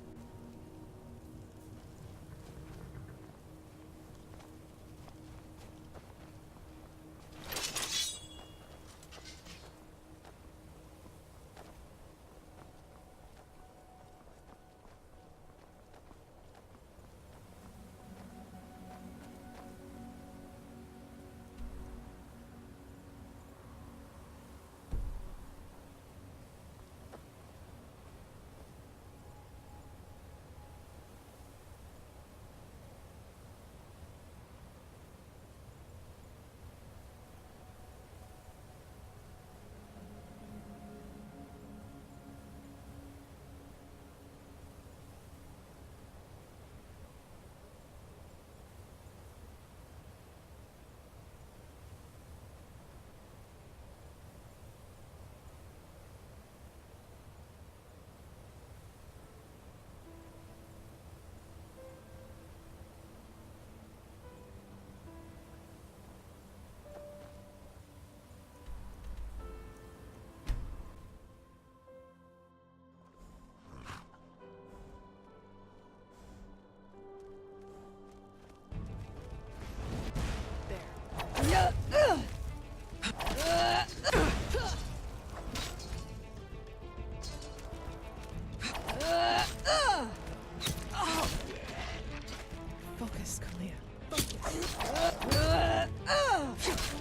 Speaker 20: Focus, Kalia. Focus.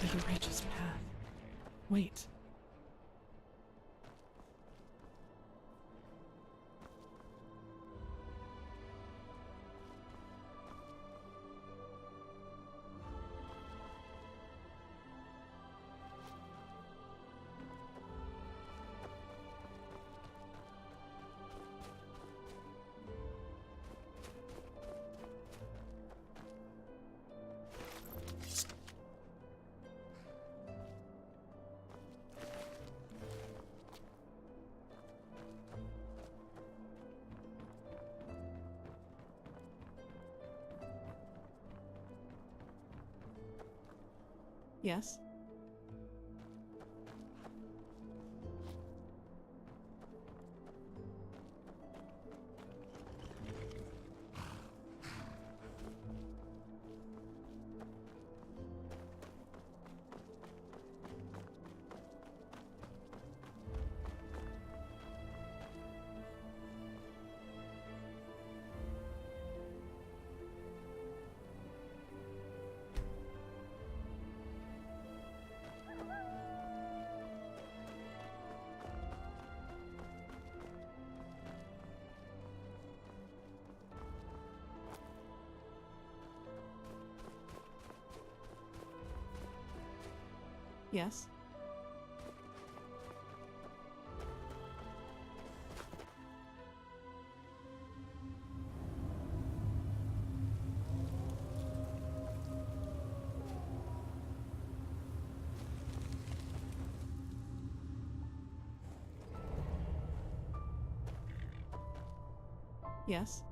Speaker 20: The courageous path. Wait. Yes? Yes? Yes?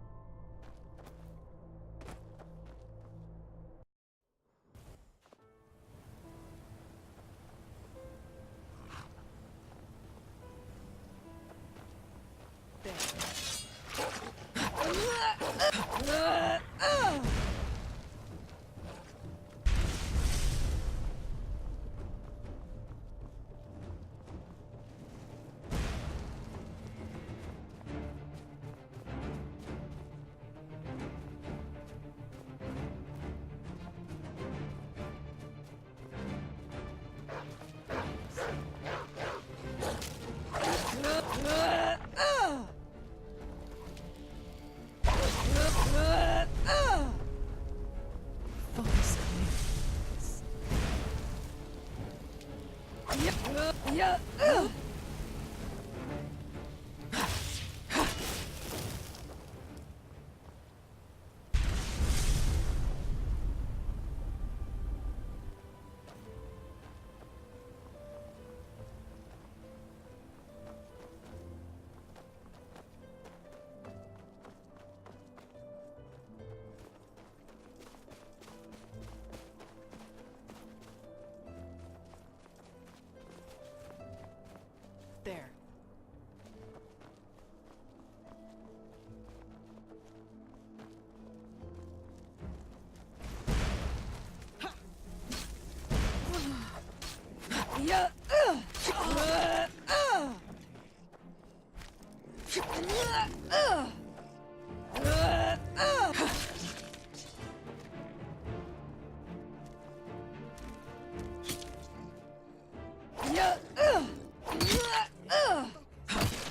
Speaker 20: There.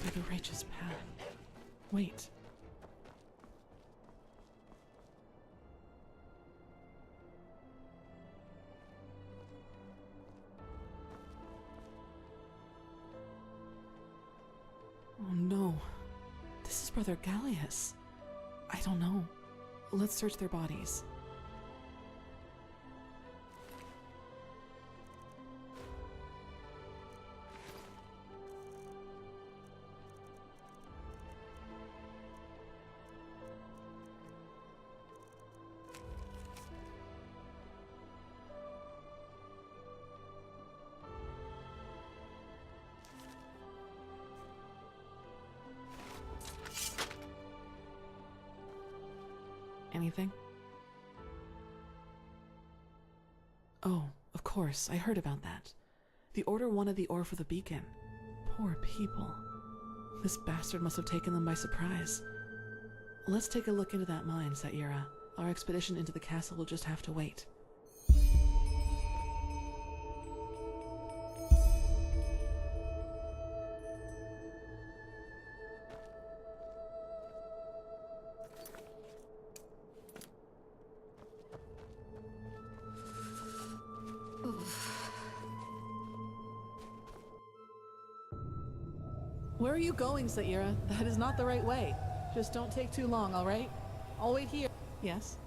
Speaker 20: Through the righteous path. Wait. Oh no. This is Brother Gallius. I don't know. Let's search their bodies. Anything? Oh, of course, I heard about that. The Order wanted the ore for the beacon. Poor people. This bastard must have taken them by surprise. Let's take a look into that mine, Saira. Our expedition into the castle will just have to wait. Where are you going, Saira? That is not the right way. Just don't take too long, all right? I'll wait here. Yes?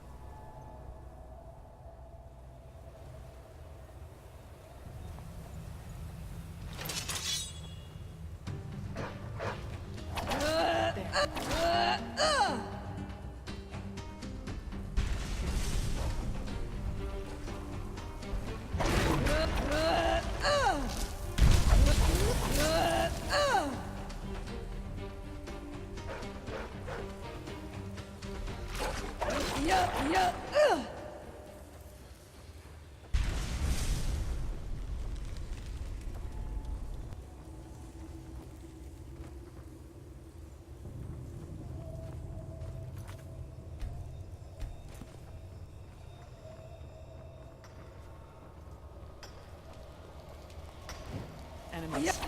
Speaker 20: Enemies.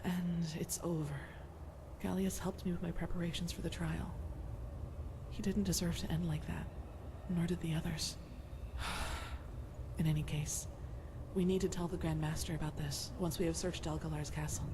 Speaker 20: And it's over. Gallius helped me with my preparations for the trial. He didn't deserve to end like that, nor did the others. In any case, we need to tell the Grand Master about this once we have searched Delgalar's castle.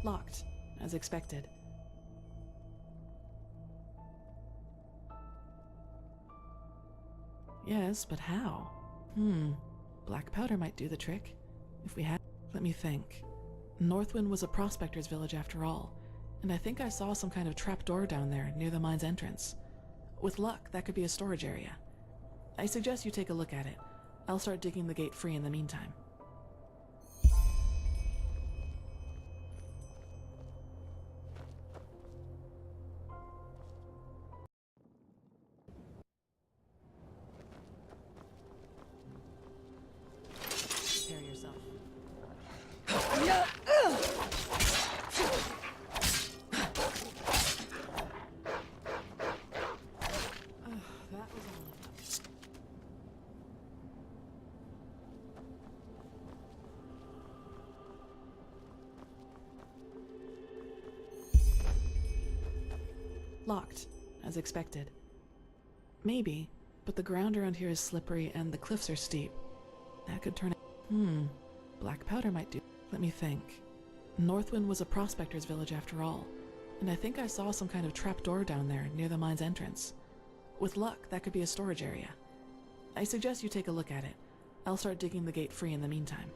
Speaker 20: Locked, as expected. Yes, but how? Black powder might do the trick. If we had... Let me think. Northwind was a prospector's village after all, and I think I saw some kind of trapdoor down there near the mine's entrance. With luck, that could be a storage area. I suggest you take a look at it. I'll start digging the gate free in the meantime. Prepare yourself. That was all enough. Locked, as expected. Maybe, but the ground around here is slippery and the cliffs are steep. That could turn out... Black powder might do... Let me think. Northwind was a prospector's village after all, and I think I saw some kind of trapdoor down there near the mine's entrance. With luck, that could be a storage area. I suggest you take a look at it. I'll start digging the gate free in the meantime.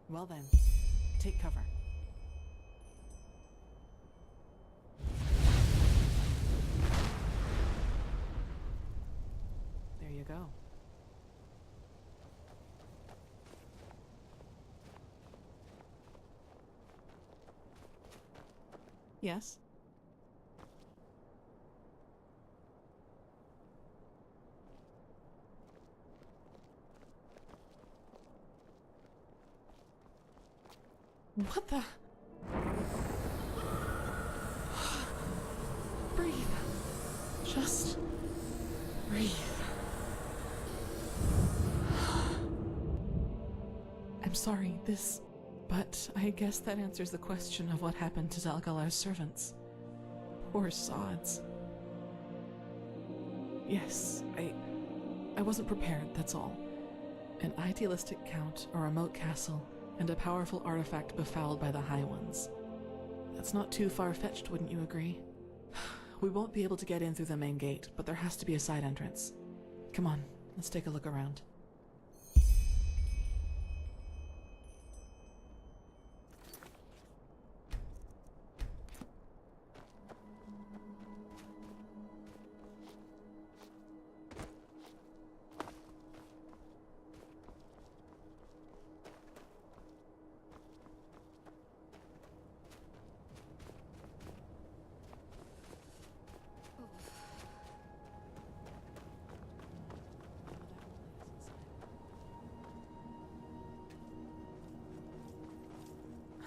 Speaker 20: Well then, take cover. There you go. Yes? What the? Breathe. Just breathe. I'm sorry, but I guess that answers the question of what happened to Dalgalar's servants. Poor sods. Yes, I wasn't prepared, that's all. An idealistic count, a remote castle, and a powerful artifact befouled by the High Ones. That's not too far-fetched, wouldn't you agree? We won't be able to get in through the main gate, but there has to be a side entrance. Come on, let's take a look around.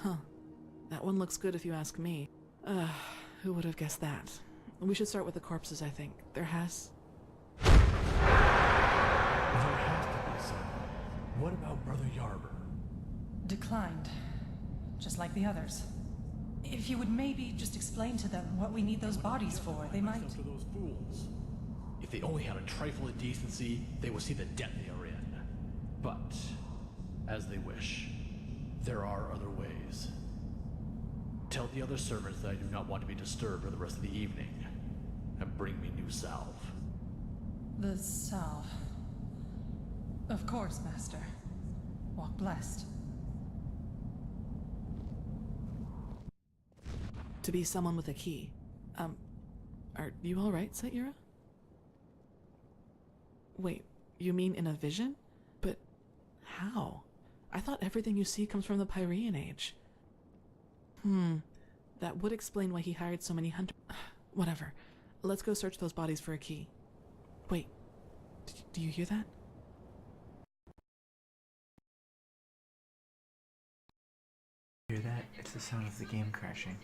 Speaker 20: Huh. That one looks good if you ask me. Who would have guessed that? We should start with the corpses, I think. There has
Speaker 3: to be someone. What about Brother Yarber?
Speaker 22: Declined. Just like the others. If you would maybe just explain to them what we need those bodies for, they might...
Speaker 3: To those fools. If they only had a trifle of decency, they would see the debt they are in. But, as they wish. There are other ways. Tell the other servants that I do not want to be disturbed for the rest of the evening, and bring me new salve.
Speaker 22: The salve. Of course, Master. Walk blessed.
Speaker 20: to be someone with a key. Are you alright, Satyura? Wait, you mean in a vision? But how? I thought everything you see comes from the Pyrean Age. That would explain why he hired so many hunters. Whatever. Let's go search those bodies for a key. Wait, do you hear that?
Speaker 18: Hear that? It's the sound of the game crashing.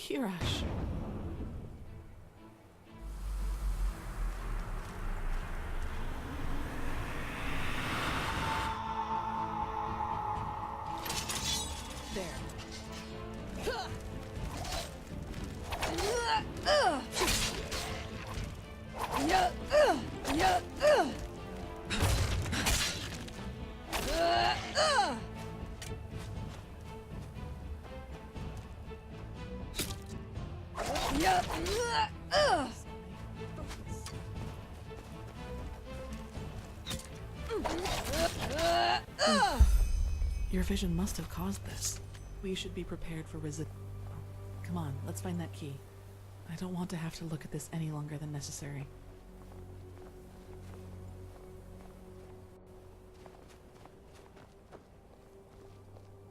Speaker 20: Kirash. Your vision must have caused this. We should be prepared for Come on, let's find that key. I don't want to have to look at this any longer than necessary.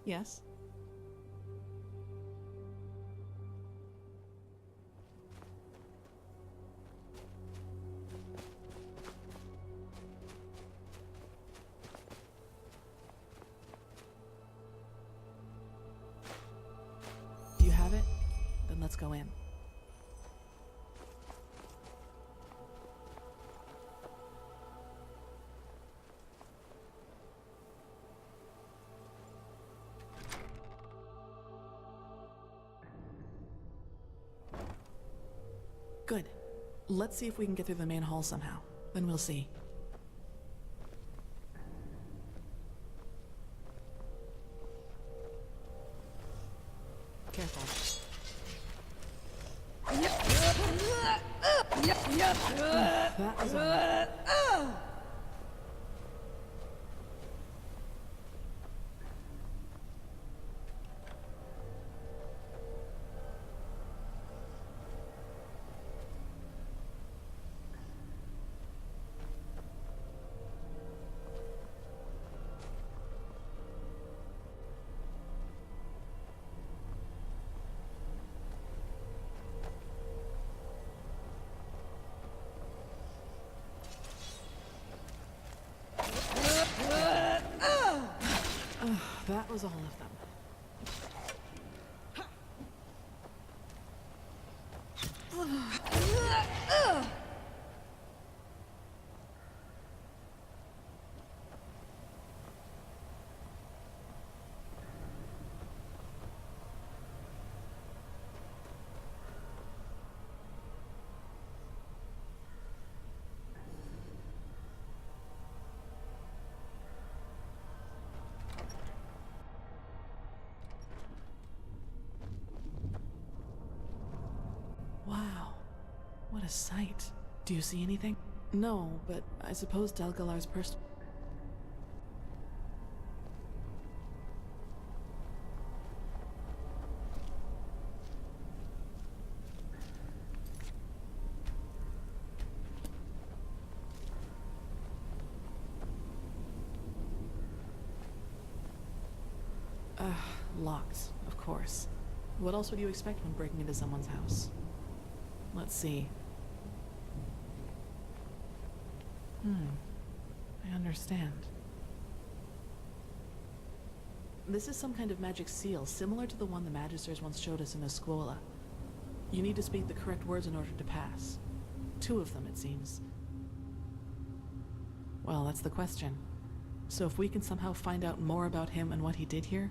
Speaker 20: Yes? Do you have it? Then let's go in. Good. Let's see if we can get through the main hall somehow. Then we'll see. Careful. That was all. That was all of them. Wow, what a sight. Do you see anything? No, but I suppose Delgalar's person. Locked, of course. What else would you expect when breaking into someone's house? Let's see. I understand. This is some kind of magic seal, similar to the one the Magisters once showed us in the Scuola. You need to speak the correct words in order to pass. 2 of them, it seems. Well, that's the question. So if we can somehow find out more about him and what he did here,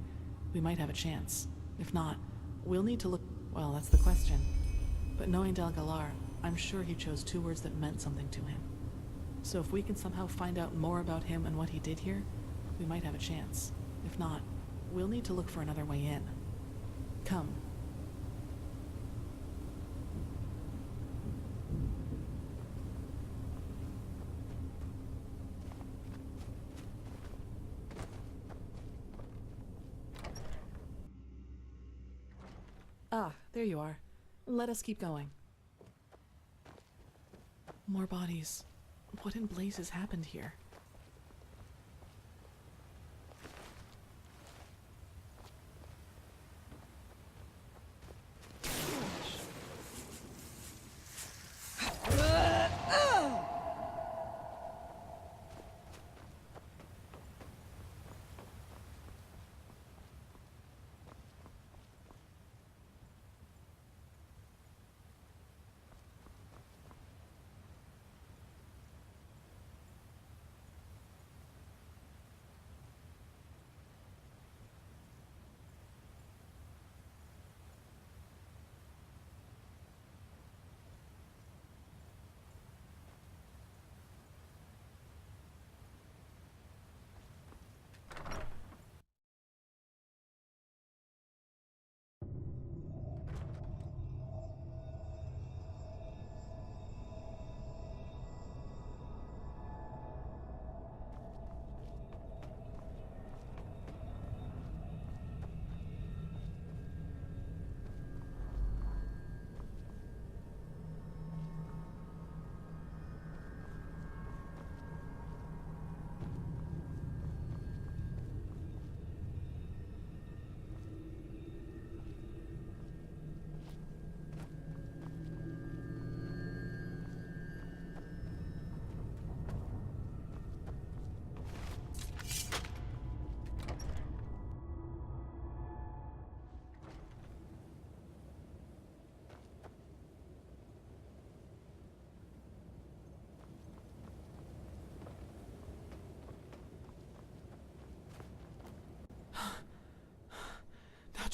Speaker 20: we might have a chance. If not, we'll need to look... Well, that's the question. But knowing Delgalar, I'm sure he chose 2 words that meant something to him. So if we can somehow find out more about him and what he did here, we might have a chance. If not, we'll need to look for another way in. Come. Ah, there you are. Let us keep going. More bodies. What in blazes happened here?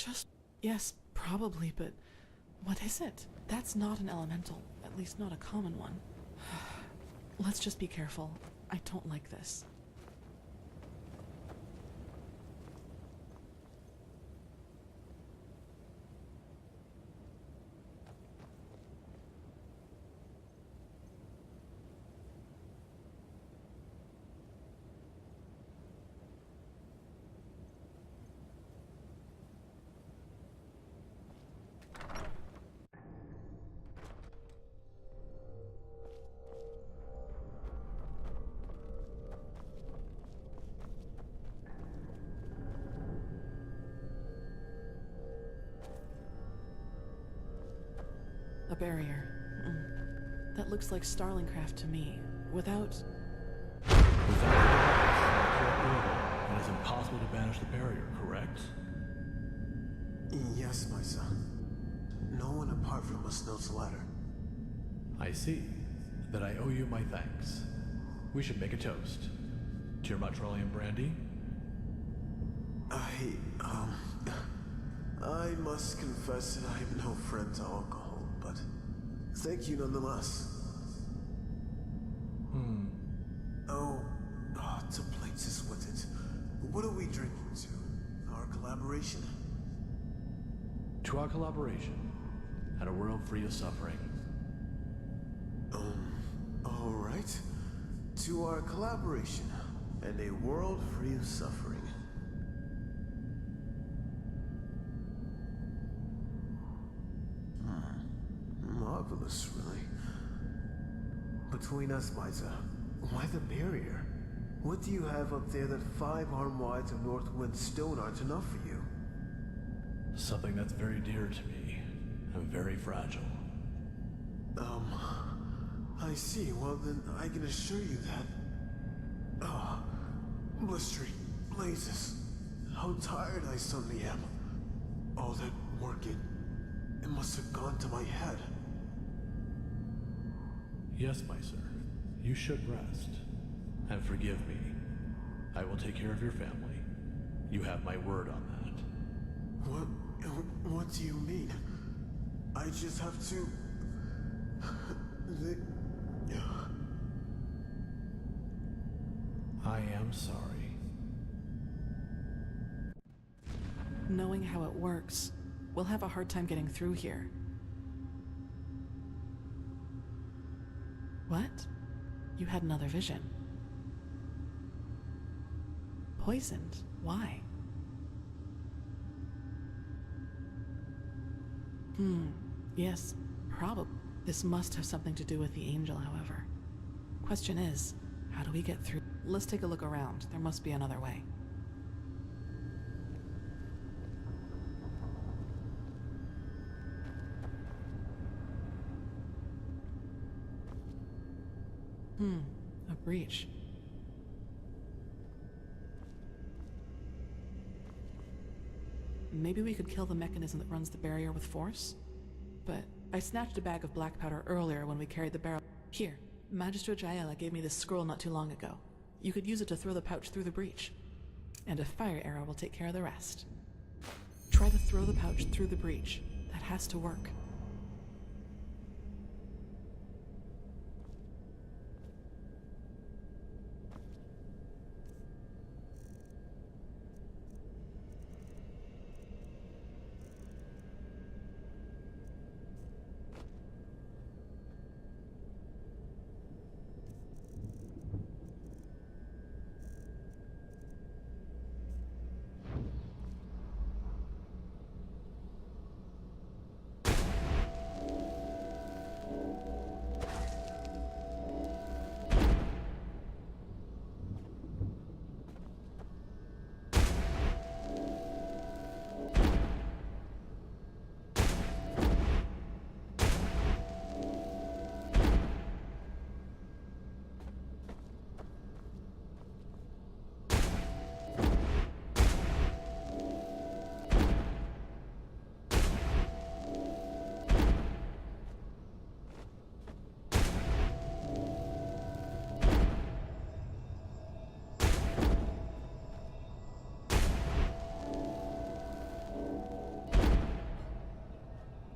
Speaker 20: Just... yes, probably, but what is it? That's not an elemental, at least not a common one. Let's just be careful. I don't like this. A barrier. That looks like Starling craft to me. Without...
Speaker 3: It is impossible to banish the barrier, correct?
Speaker 6: Yes, my son. No one apart from us knows the latter.
Speaker 3: I see. Then I owe you my thanks. We should make a toast. To your Motrolian brandy?
Speaker 6: I must confess that I am no friend to alcohol, but thank you nonetheless. To plates is with it. What are we drinking to? Our collaboration?
Speaker 3: To our collaboration, and a world free of suffering.
Speaker 6: Alright. To our collaboration, and a world free of suffering. Marvelous, really. Between us, Miza, why the barrier? What do you have up there that 5 armwides of Northwind stone aren't enough for you?
Speaker 3: Something that's very dear to me, and very fragile.
Speaker 6: I see. Well, then I can assure you that... blistering blazes. How tired I suddenly am. All that work, it must have gone to my head.
Speaker 3: Yes, my sir. You should rest. And forgive me. I will take care of your family. You have my word on that.
Speaker 6: What do you mean? I just have to...
Speaker 3: I am sorry.
Speaker 20: Knowing how it works, we'll have a hard time getting through here. What? You had another vision. Poisoned? Why? Yes, probably. This must have something to do with the angel, however. Question is, how do we get through? Let's take a look around. There must be another way. A breach. Maybe we could kill the mechanism that runs the barrier with force? But I snatched a bag of black powder earlier when we carried the barrel. Here, Magistrate Jaela gave me this scroll not too long ago. You could use it to throw the pouch through the breach. And a fire arrow will take care of the rest. Try to throw the pouch through the breach. That has to work.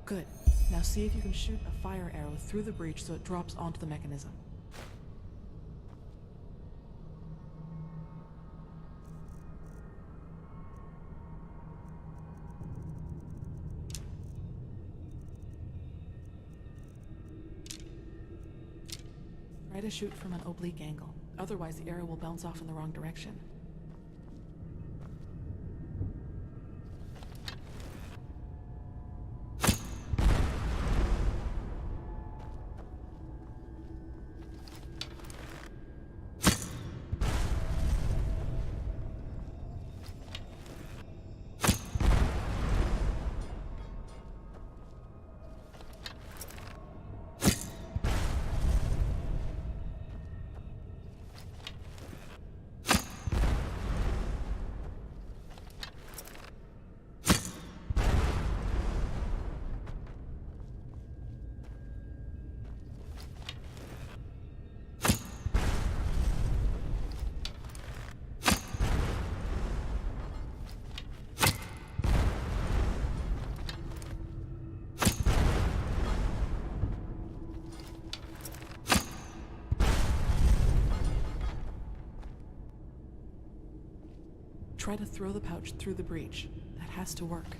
Speaker 20: Good. Now see if you can shoot a fire arrow through the breach so it drops onto the mechanism. Try to shoot from an oblique angle. Otherwise, the arrow will bounce off in the wrong direction. Try to throw the pouch through the breach. That has to work.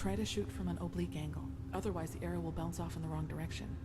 Speaker 20: Try to shoot from an oblique angle. Otherwise, the arrow will bounce off in the wrong direction.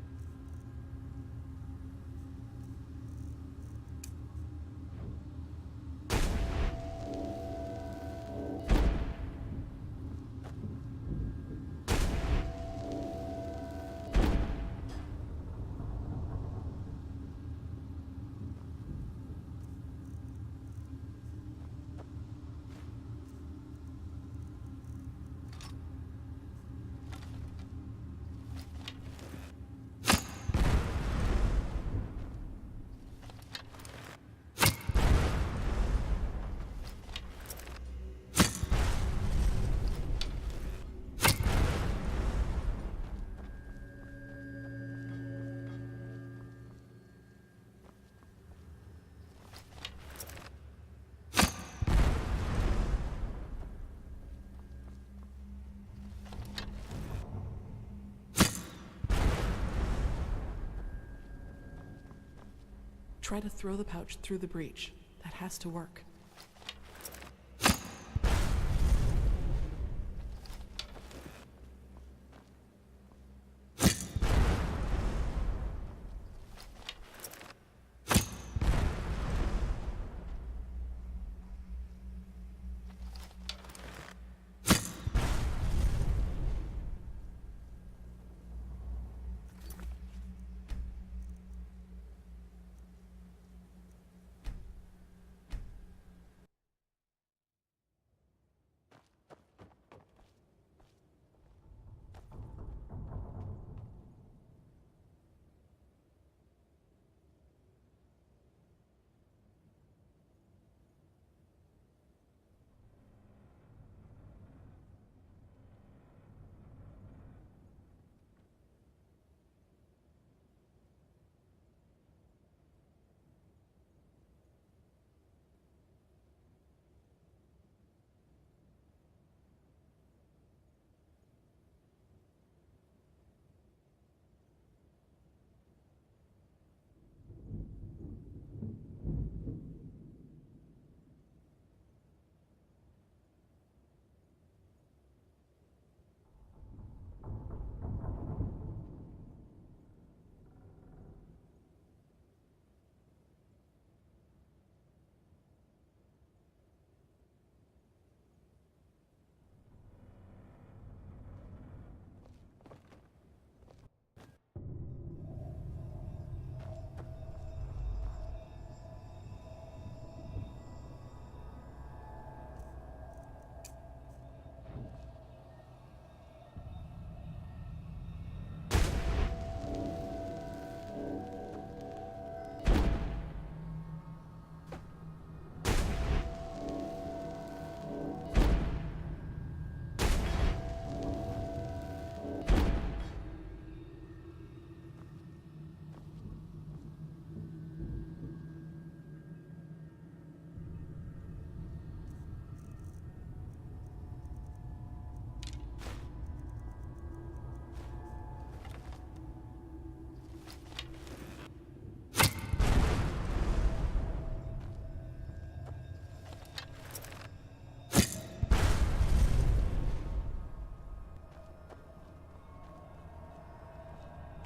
Speaker 20: Try to throw the pouch through the breach. That has to work.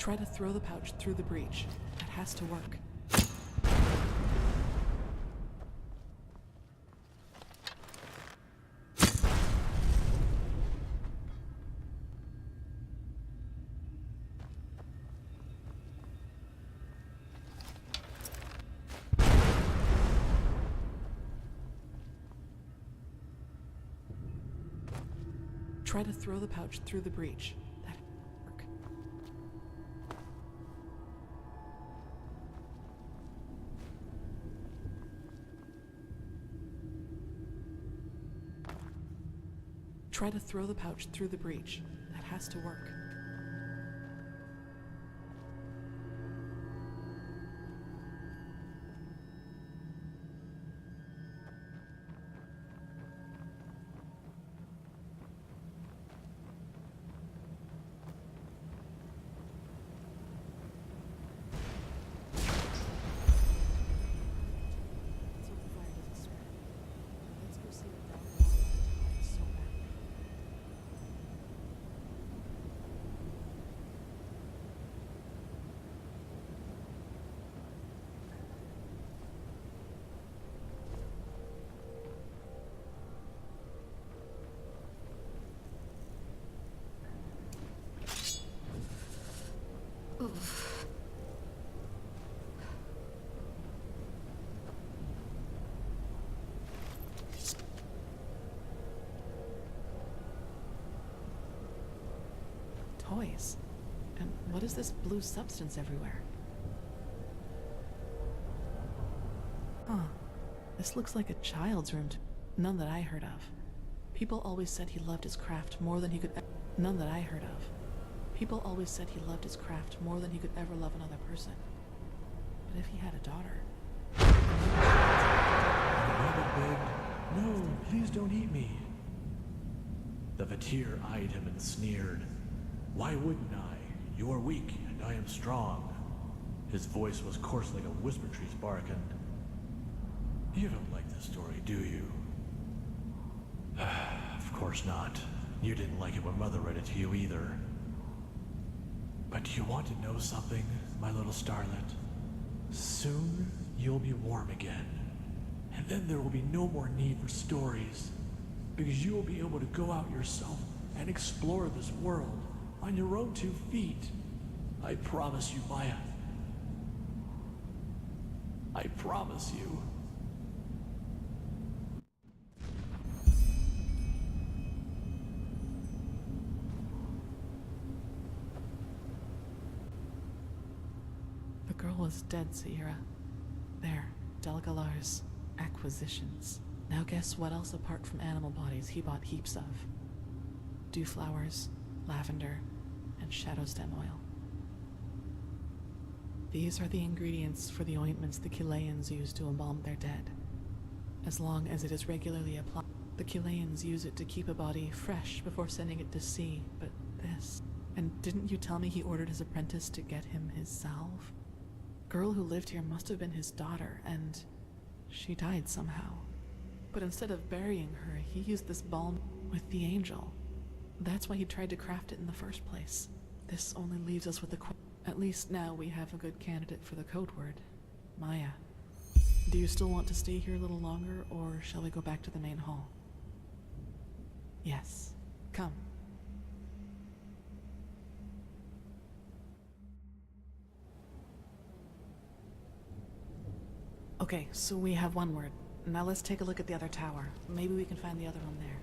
Speaker 20: Try to throw the pouch through the breach. That has to work. Try to throw the pouch through the breach. That work. Try to throw the pouch through the breach. That has to work. Toys. And what is this blue substance everywhere? Huh. This looks like a child's room. None that I heard of. People always said he loved his craft more than he could. None that I heard of. People always said he loved his craft more than he could ever love another person. But if he had a daughter.
Speaker 3: The rabbit begged, "No, please don't eat me." The Vatir eyed him and sneered. "Why wouldn't I? You are weak, and I am strong." His voice was coarse like a whisper tree's barking. "You don't like this story, do you?" "Of course not. You didn't like it when Mother read it to you either. But do you want to know something, my little starlet? Soon you'll be warm again. And then there will be no more need for stories, because you will be able to go out yourself and explore this world on your own 2 feet. I promise you, Maya. I promise you."
Speaker 20: The girl was dead, Sierra. There, Delgalar's acquisitions. Now guess what else apart from animal bodies he bought heaps of? Dew flowers, lavender, and shadow stem oil. These are the ingredients for the ointments the Chileans use to embalm their dead. As long as it is regularly applied, the Chileans use it to keep a body fresh before sending it to sea, but this... And didn't you tell me he ordered his apprentice to get him his salve? Girl who lived here must have been his daughter, and she died somehow. But instead of burying her, he used this balm with the angel. That's why he tried to craft it in the first place. This only leaves us with at least now we have a good candidate for the code word. Maya. Do you still want to stay here a little longer, or shall we go back to the main hall? Yes. Come. Okay, so we have one word. Now let's take a look at the other tower. Maybe we can find the other one there.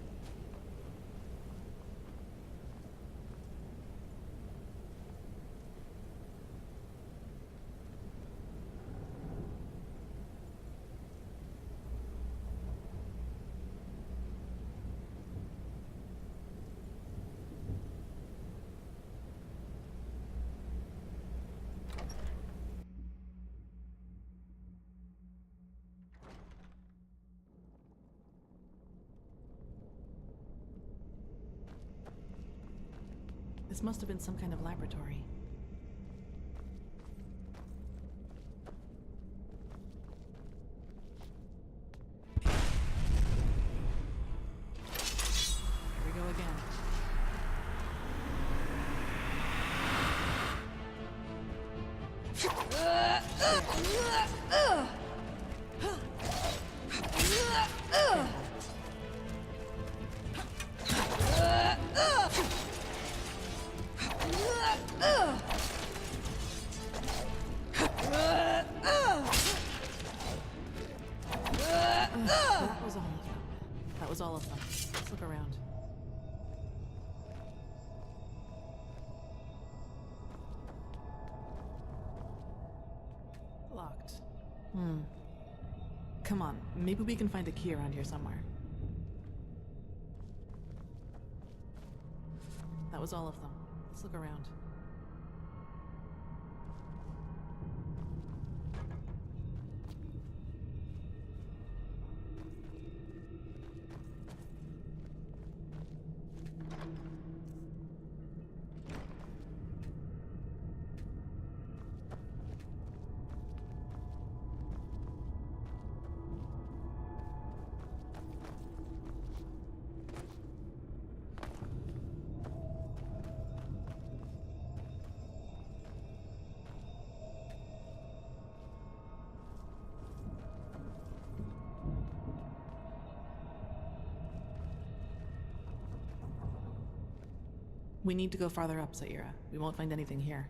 Speaker 20: This must have been some kind of laboratory. Here we go again. That was all of them. Let's look around. Locked. Come on, maybe we can find a key around here somewhere. That was all of them. Let's look around. We need to go farther up, Saira. We won't find anything here.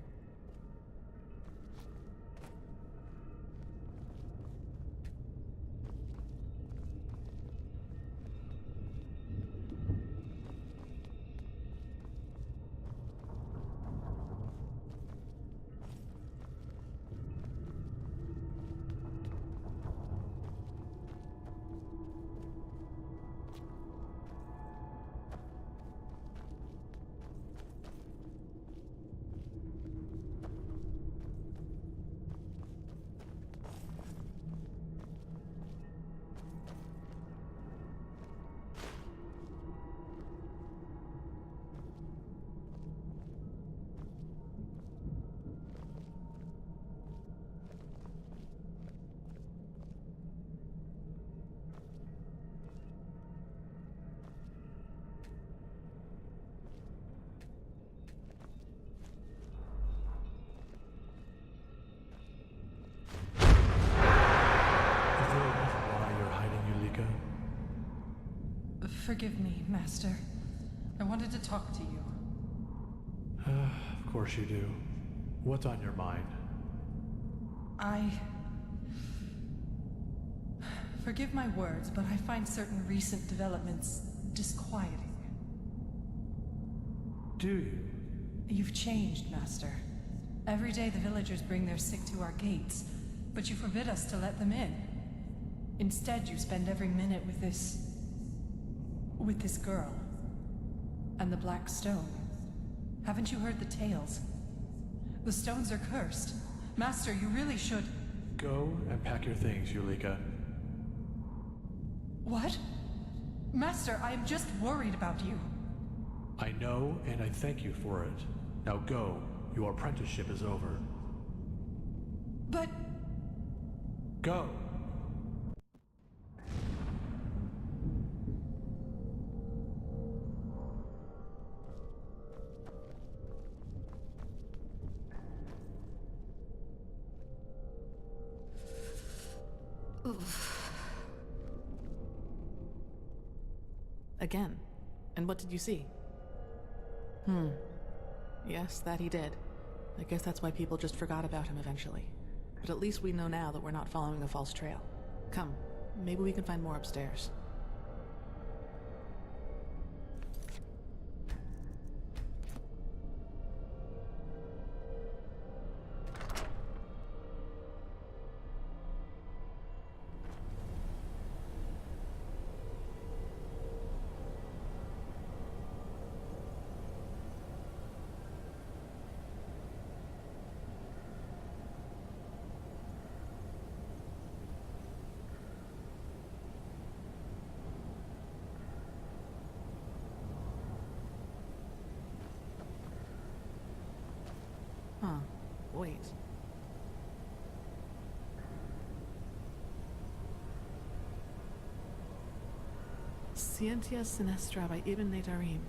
Speaker 22: Forgive me, Master. I wanted to talk to you.
Speaker 3: Of course you do. What's on your mind?
Speaker 22: Forgive my words, but I find certain recent developments disquieting.
Speaker 3: Do you?
Speaker 22: You've changed, Master. Every day the villagers bring their sick to our gates, but you forbid us to let them in. Instead, you spend every minute with this girl. And the Black Stone. Haven't you heard the tales? The stones are cursed. Master, you really should...
Speaker 3: Go and pack your things, Yulika.
Speaker 22: What? Master, I am just worried about you.
Speaker 3: I know, and I thank you for it. Now go. Your apprenticeship is over.
Speaker 22: But...
Speaker 3: Go!
Speaker 20: Again. And what did you see? Yes, that he did. I guess that's why people just forgot about him eventually. But at least we know now that we're not following a false trail. Come, maybe we can find more upstairs. Wait. Scientia Sinistra by Ibn Natarim.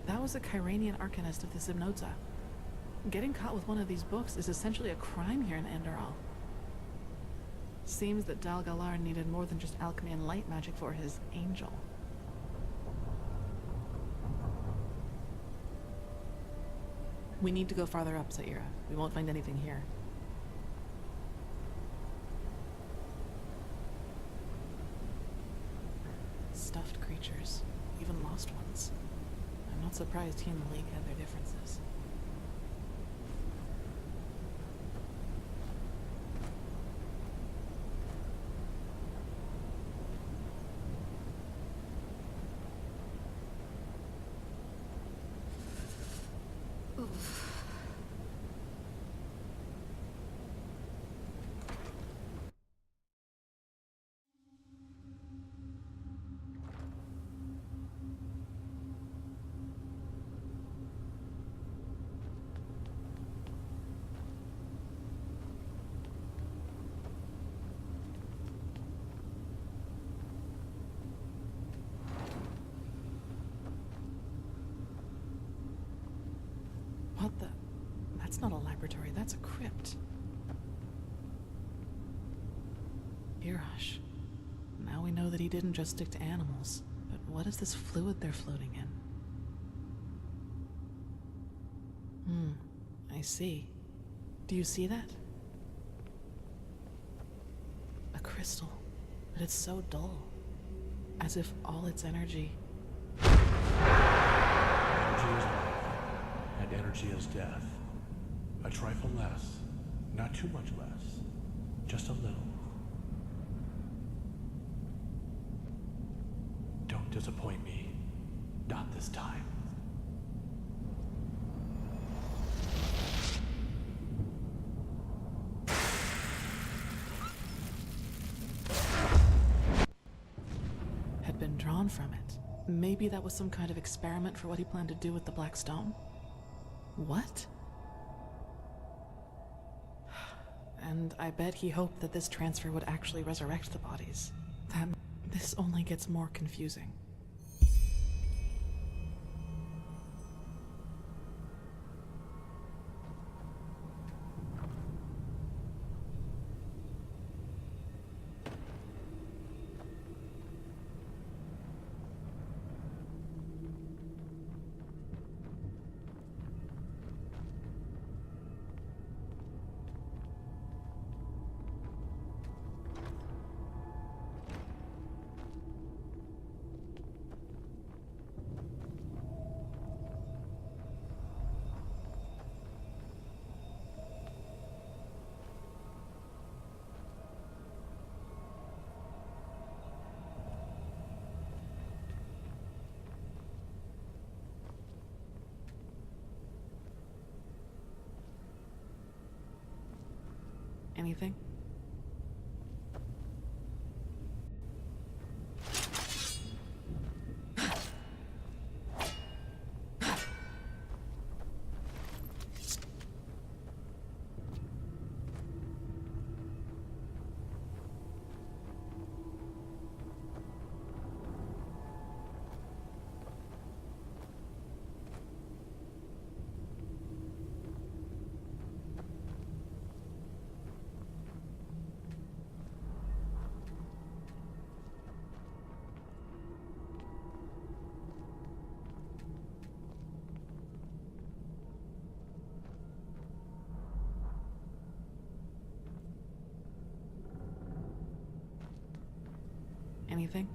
Speaker 20: That was a Kyranian arcanist of the Zimnodza. Getting caught with one of these books is essentially a crime here in Enderal. Seems that Dal Galar needed more than just alchemy and light magic for his angel. We need to go farther up, Saira. We won't find anything here. Stuffed creatures, even lost ones. I'm not surprised he and the League had their differences. What the? That's not a laboratory, that's a crypt. Irash. Now we know that he didn't just stick to animals, but what is this fluid they're floating in? I see. Do you see that? A crystal, but it's so dull. As if all its energy...
Speaker 3: Energy is life, and energy is death. A trifle less, not too much less, just a little. Don't disappoint me. Not this time.
Speaker 20: Had been drawn from it. Maybe that was some kind of experiment for what he planned to do with the Black Stone? What? And I bet he hoped that this transfer would actually resurrect the bodies. This only gets more confusing. Anything? Anything?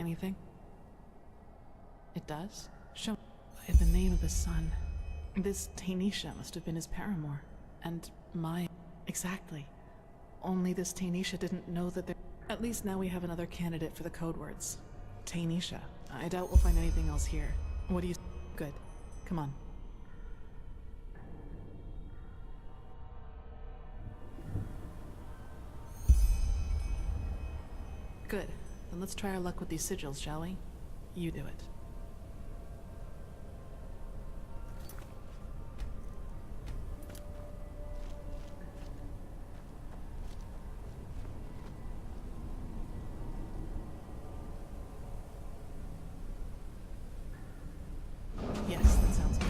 Speaker 20: anything? It does? Show by the name of the sun. This Tainisha must have been his paramour. And my... Exactly. Only this Tainisha didn't know that there... At least now we have another candidate for the code words. Tainisha. I doubt we'll find anything else here. What do you... Good. Come on. Good. Then let's try our luck with these sigils, shall we? You do it. Yes, that sounds good.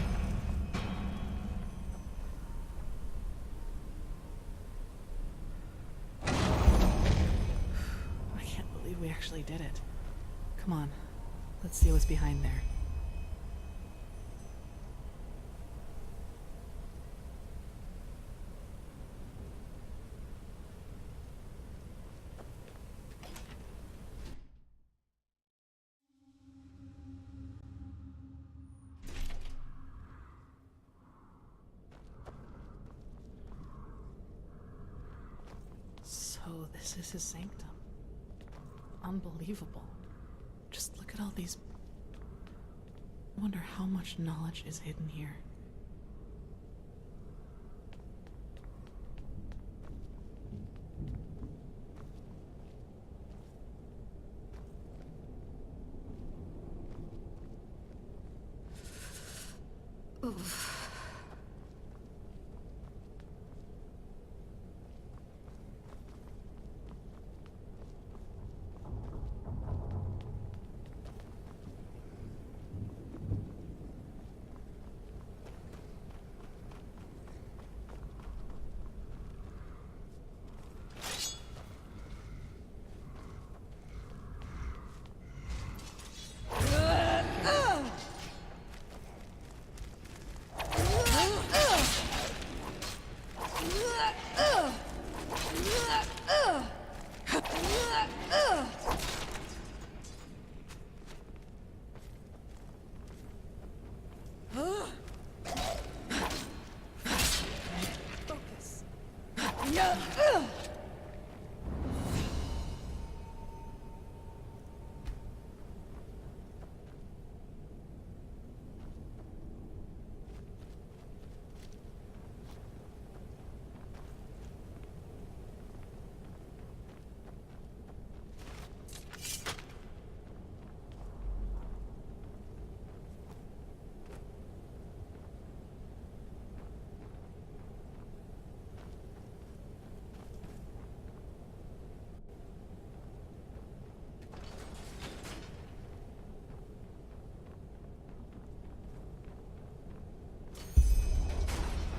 Speaker 20: I can't believe we actually did it. Come on, let's see what's behind there. So this is his sanctum. Unbelievable. Just look at all these... I wonder how much knowledge is hidden here. Oof.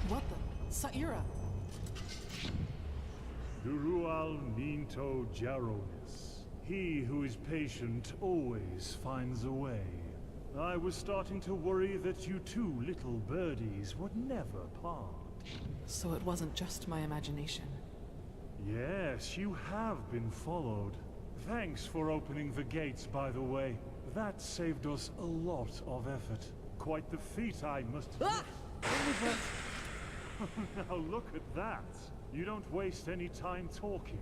Speaker 20: What the? Saira!
Speaker 1: Durual Ninto Jaronis. He who is patient always finds a way. I was starting to worry that you two little birdies would never part.
Speaker 20: So it wasn't just my imagination.
Speaker 1: Yes, you have been followed. Thanks for opening the gates, by the way. That saved us a lot of effort. Quite the feat, I must admit. What was that? Now look at that. You don't waste any time talking.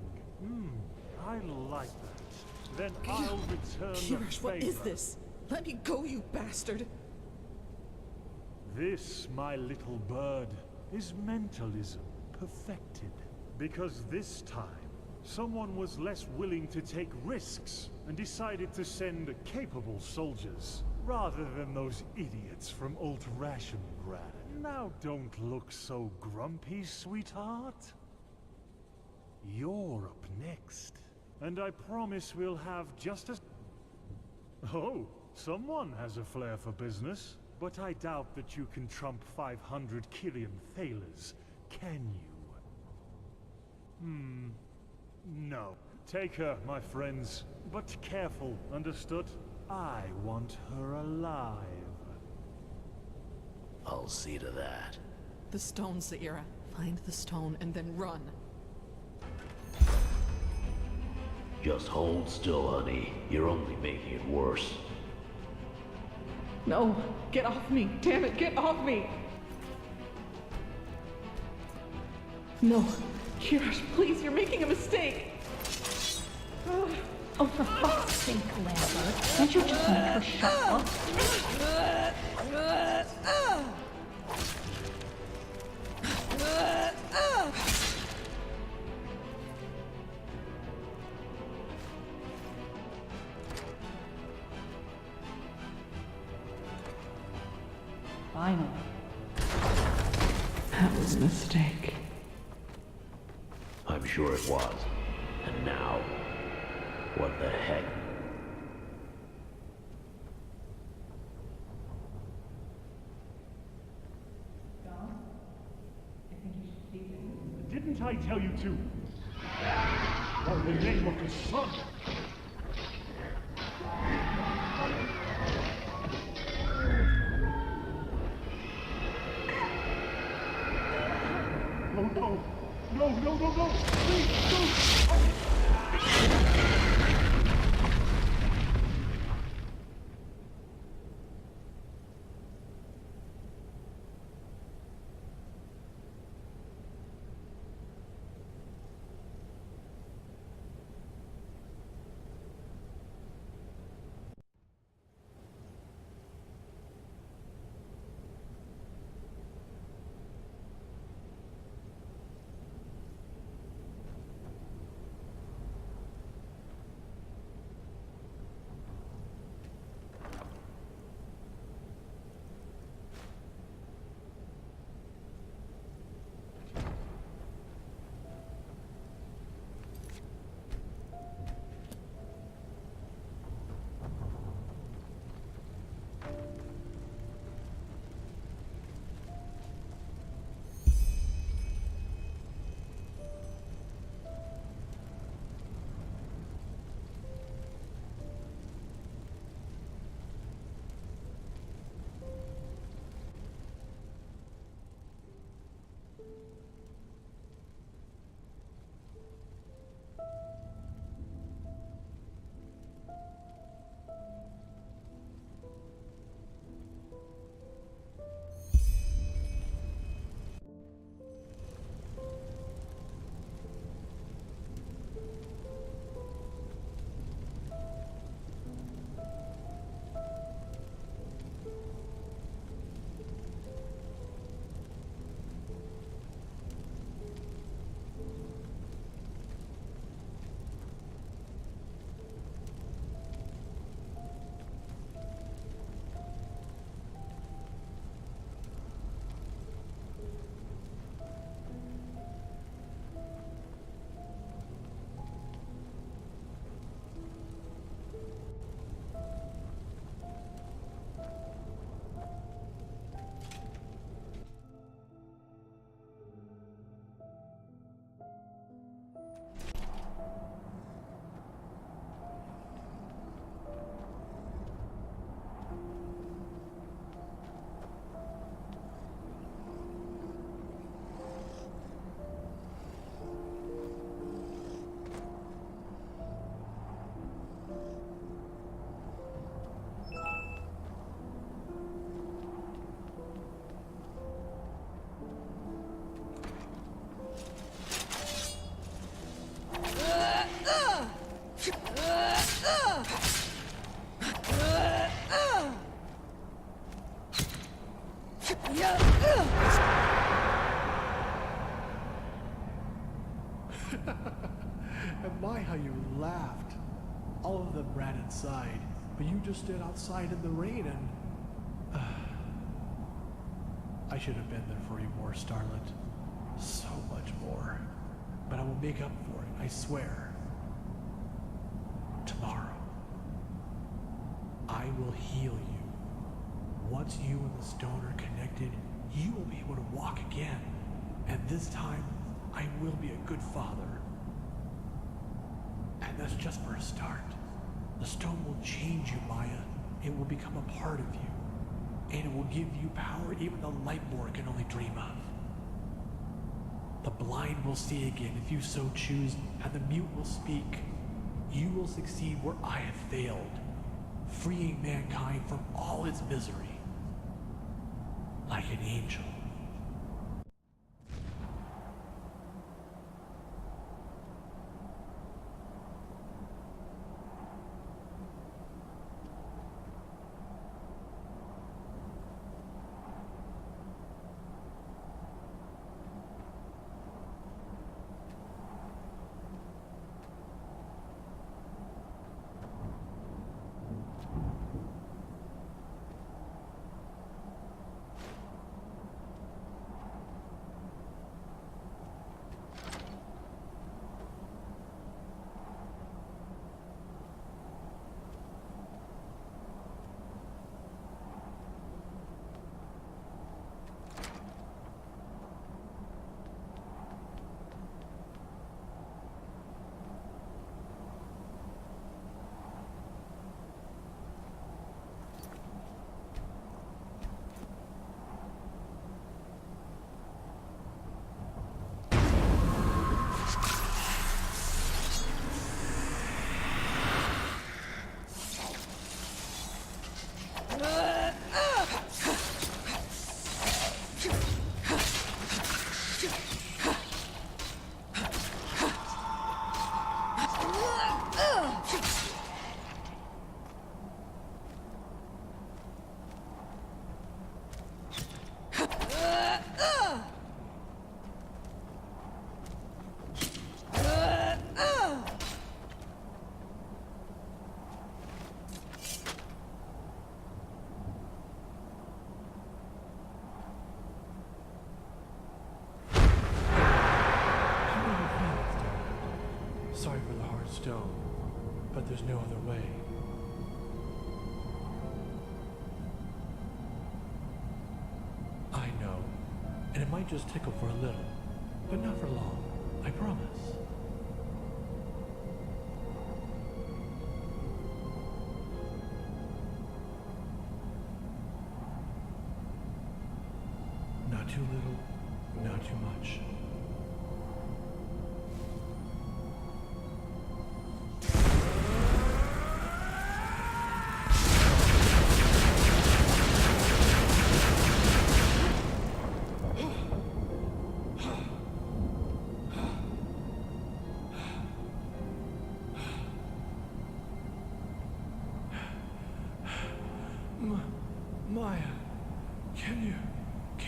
Speaker 1: I like that. Then I'll return the
Speaker 20: Kirish, what is
Speaker 1: favor.
Speaker 20: this? Let me go, you bastard!
Speaker 1: This, my little bird, is mentalism perfected. Because this time, someone was less willing to take risks and decided to send capable soldiers, rather than those idiots from Alt-Rationgrad. Now don't look so grumpy, sweetheart. You're up next. And I promise we'll have just as... Oh, someone has a flair for business. But I doubt that you can trump 500 Killian thalers, can you? No. Take her, my friends. But careful, understood? I want her alive.
Speaker 21: I'll see to that.
Speaker 20: The stone, Saira. Find the stone and then run.
Speaker 4: Just hold still, honey. You're only making it worse.
Speaker 20: No, get off me. Damn it, get off me. No, Kirash, please, you're making a mistake.
Speaker 12: Oh, for fuck's sake, Lambert. Can't you just make her shut up? Finally.
Speaker 20: That was a mistake.
Speaker 4: I'm sure it was. And now, what the heck?
Speaker 1: Didn't I tell you to? Or the name of the sun? Oh no! No, no, no, no! Please, no!
Speaker 3: And my, how you laughed. All of them ran inside, but you just stood outside in the rain and... I should have been there for you more, Starlet. So much more. But I will make up for it, I swear. Tomorrow. I will heal you. Once you and the stone are connected, you will be able to walk again. And this time, I will be a good father. And that's just for a start. The stone will change you, Maya. It will become a part of you. And it will give you power even the Lightborn can only dream of. The blind will see again if you so choose, and the mute will speak. you will succeed where I have failed, freeing mankind from all its misery, like an angel. Sorry for the hard stone, but there's no other way. I know, and it might just tickle for a little, but not for long, I promise. Not too little, not too much. Maya, can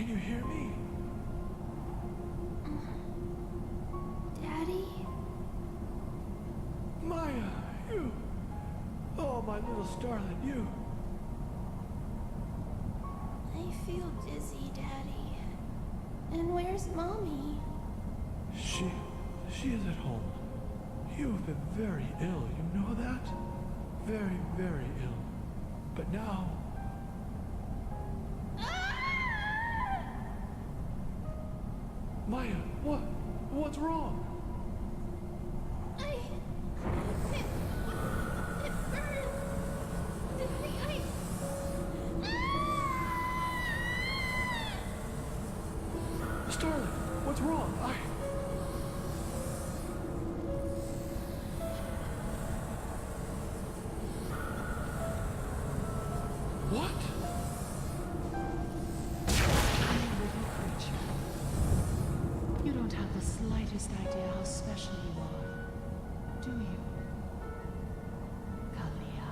Speaker 3: you hear me?
Speaker 13: Daddy?
Speaker 3: Maya, you! Oh, my little starlet, you!
Speaker 13: I feel dizzy, Daddy. And where's Mommy?
Speaker 3: She is at home. You have been very ill, you know that? Very, very ill. But now... Maya, what's wrong?
Speaker 13: It burns. The ice.
Speaker 3: Starlet, what's wrong? What?
Speaker 22: You don't have the slightest idea how special you are, do you? Kalia.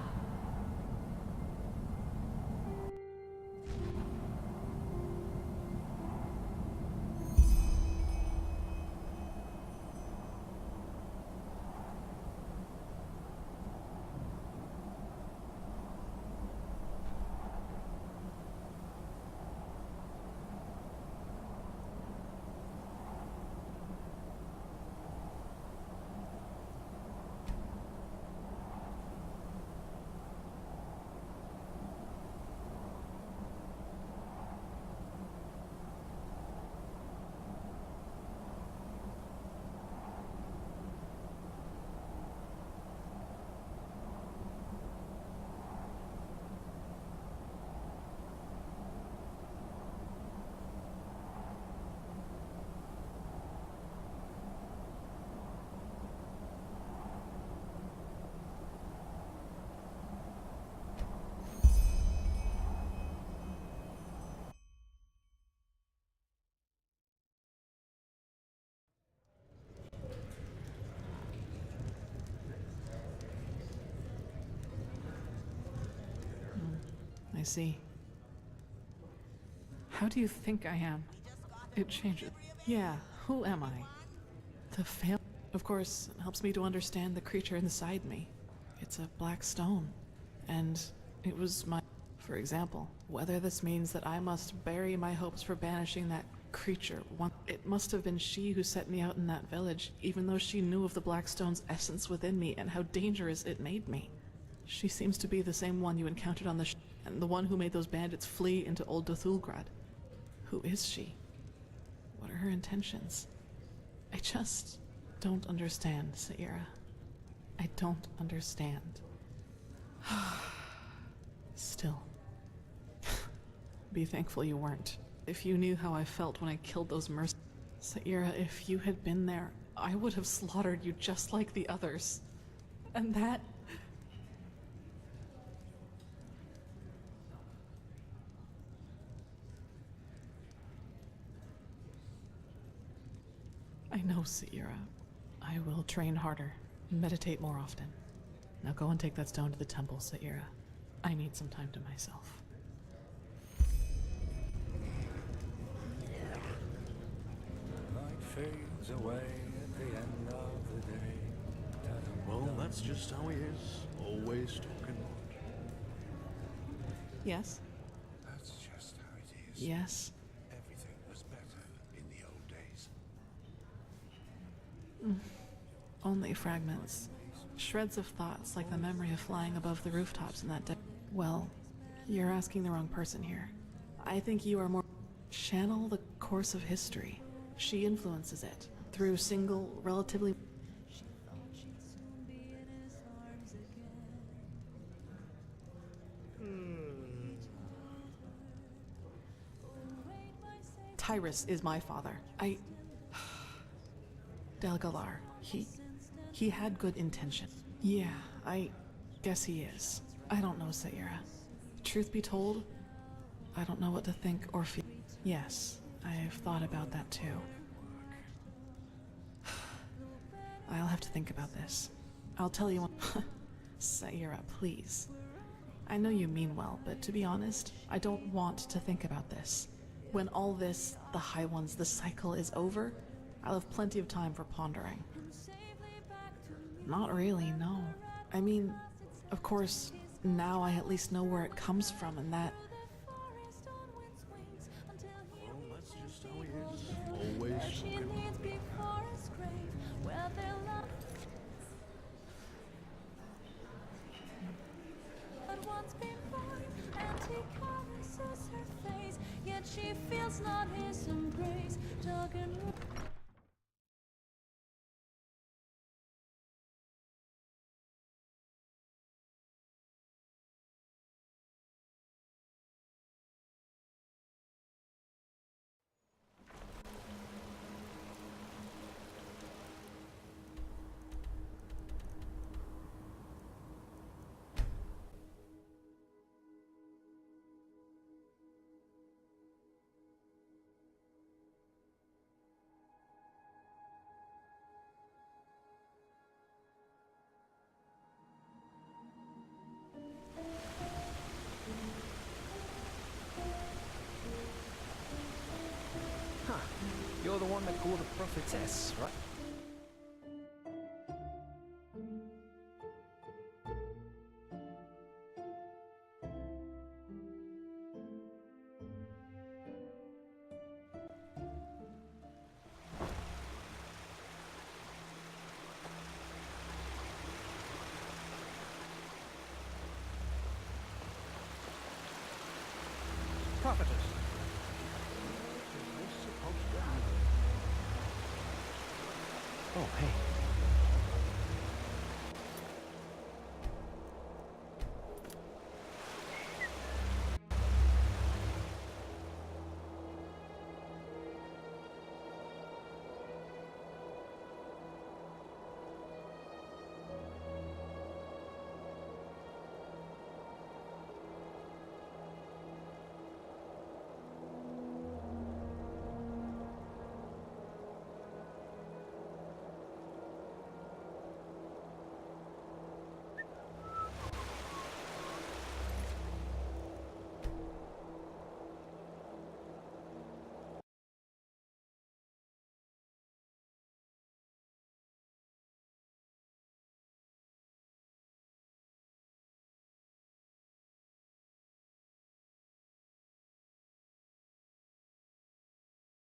Speaker 20: see. How do you think I am? It changes. Yeah, who am I? The fail. Of course, it helps me to understand the creature inside me. It's a black stone. And it was my... For example, whether this means that I must bury my hopes for banishing that creature. It must have been she who set me out in that village, even though she knew of the black stone's essence within me and how dangerous it made me. She seems to be the same one you encountered on the and the one who made those bandits flee into Old Dothulgrad. Who is she? What are her intentions? I just don't understand, Saira. I don't understand. Still. Be thankful you weren't. If you knew how I felt when I killed those mercenaries. Saira, if you had been there, I would have slaughtered you just like the others. And that... I know, Saira. I will train harder, meditate more often. Now go and take that stone to the temple, Saira. I need some time to myself.
Speaker 8: Light fades away at the end of the day.
Speaker 6: Well, that's just how he is. Always talking.
Speaker 20: Yes?
Speaker 11: That's just how it is.
Speaker 20: Yes.
Speaker 11: Everything was better in the old days.
Speaker 20: Only fragments. Shreds of thoughts, like the memory of flying above the rooftops in that day. Well, you're asking the wrong person here. I think you are more... Channel the course of history. She influences it through single, relatively... Tyrus is my father. Delgalar. He had good intention. Yeah, I guess he is. I don't know, Saira. Truth be told, I don't know what to think or feel. Yes, I've thought about that too. I'll have to think about this. I'll tell you when... Saira, please. I know you mean well, but to be honest, I don't want to think about this. When all this, the High Ones, the cycle is over, I'll have plenty of time for pondering. Not really, no. I mean, of course, now I at least know where it comes from and that...
Speaker 6: Well, that's just how he is. Always talking.
Speaker 2: She feels not his embrace, talking.
Speaker 5: You're the one that called a prophetess, right? Prophetess. Oh, hey.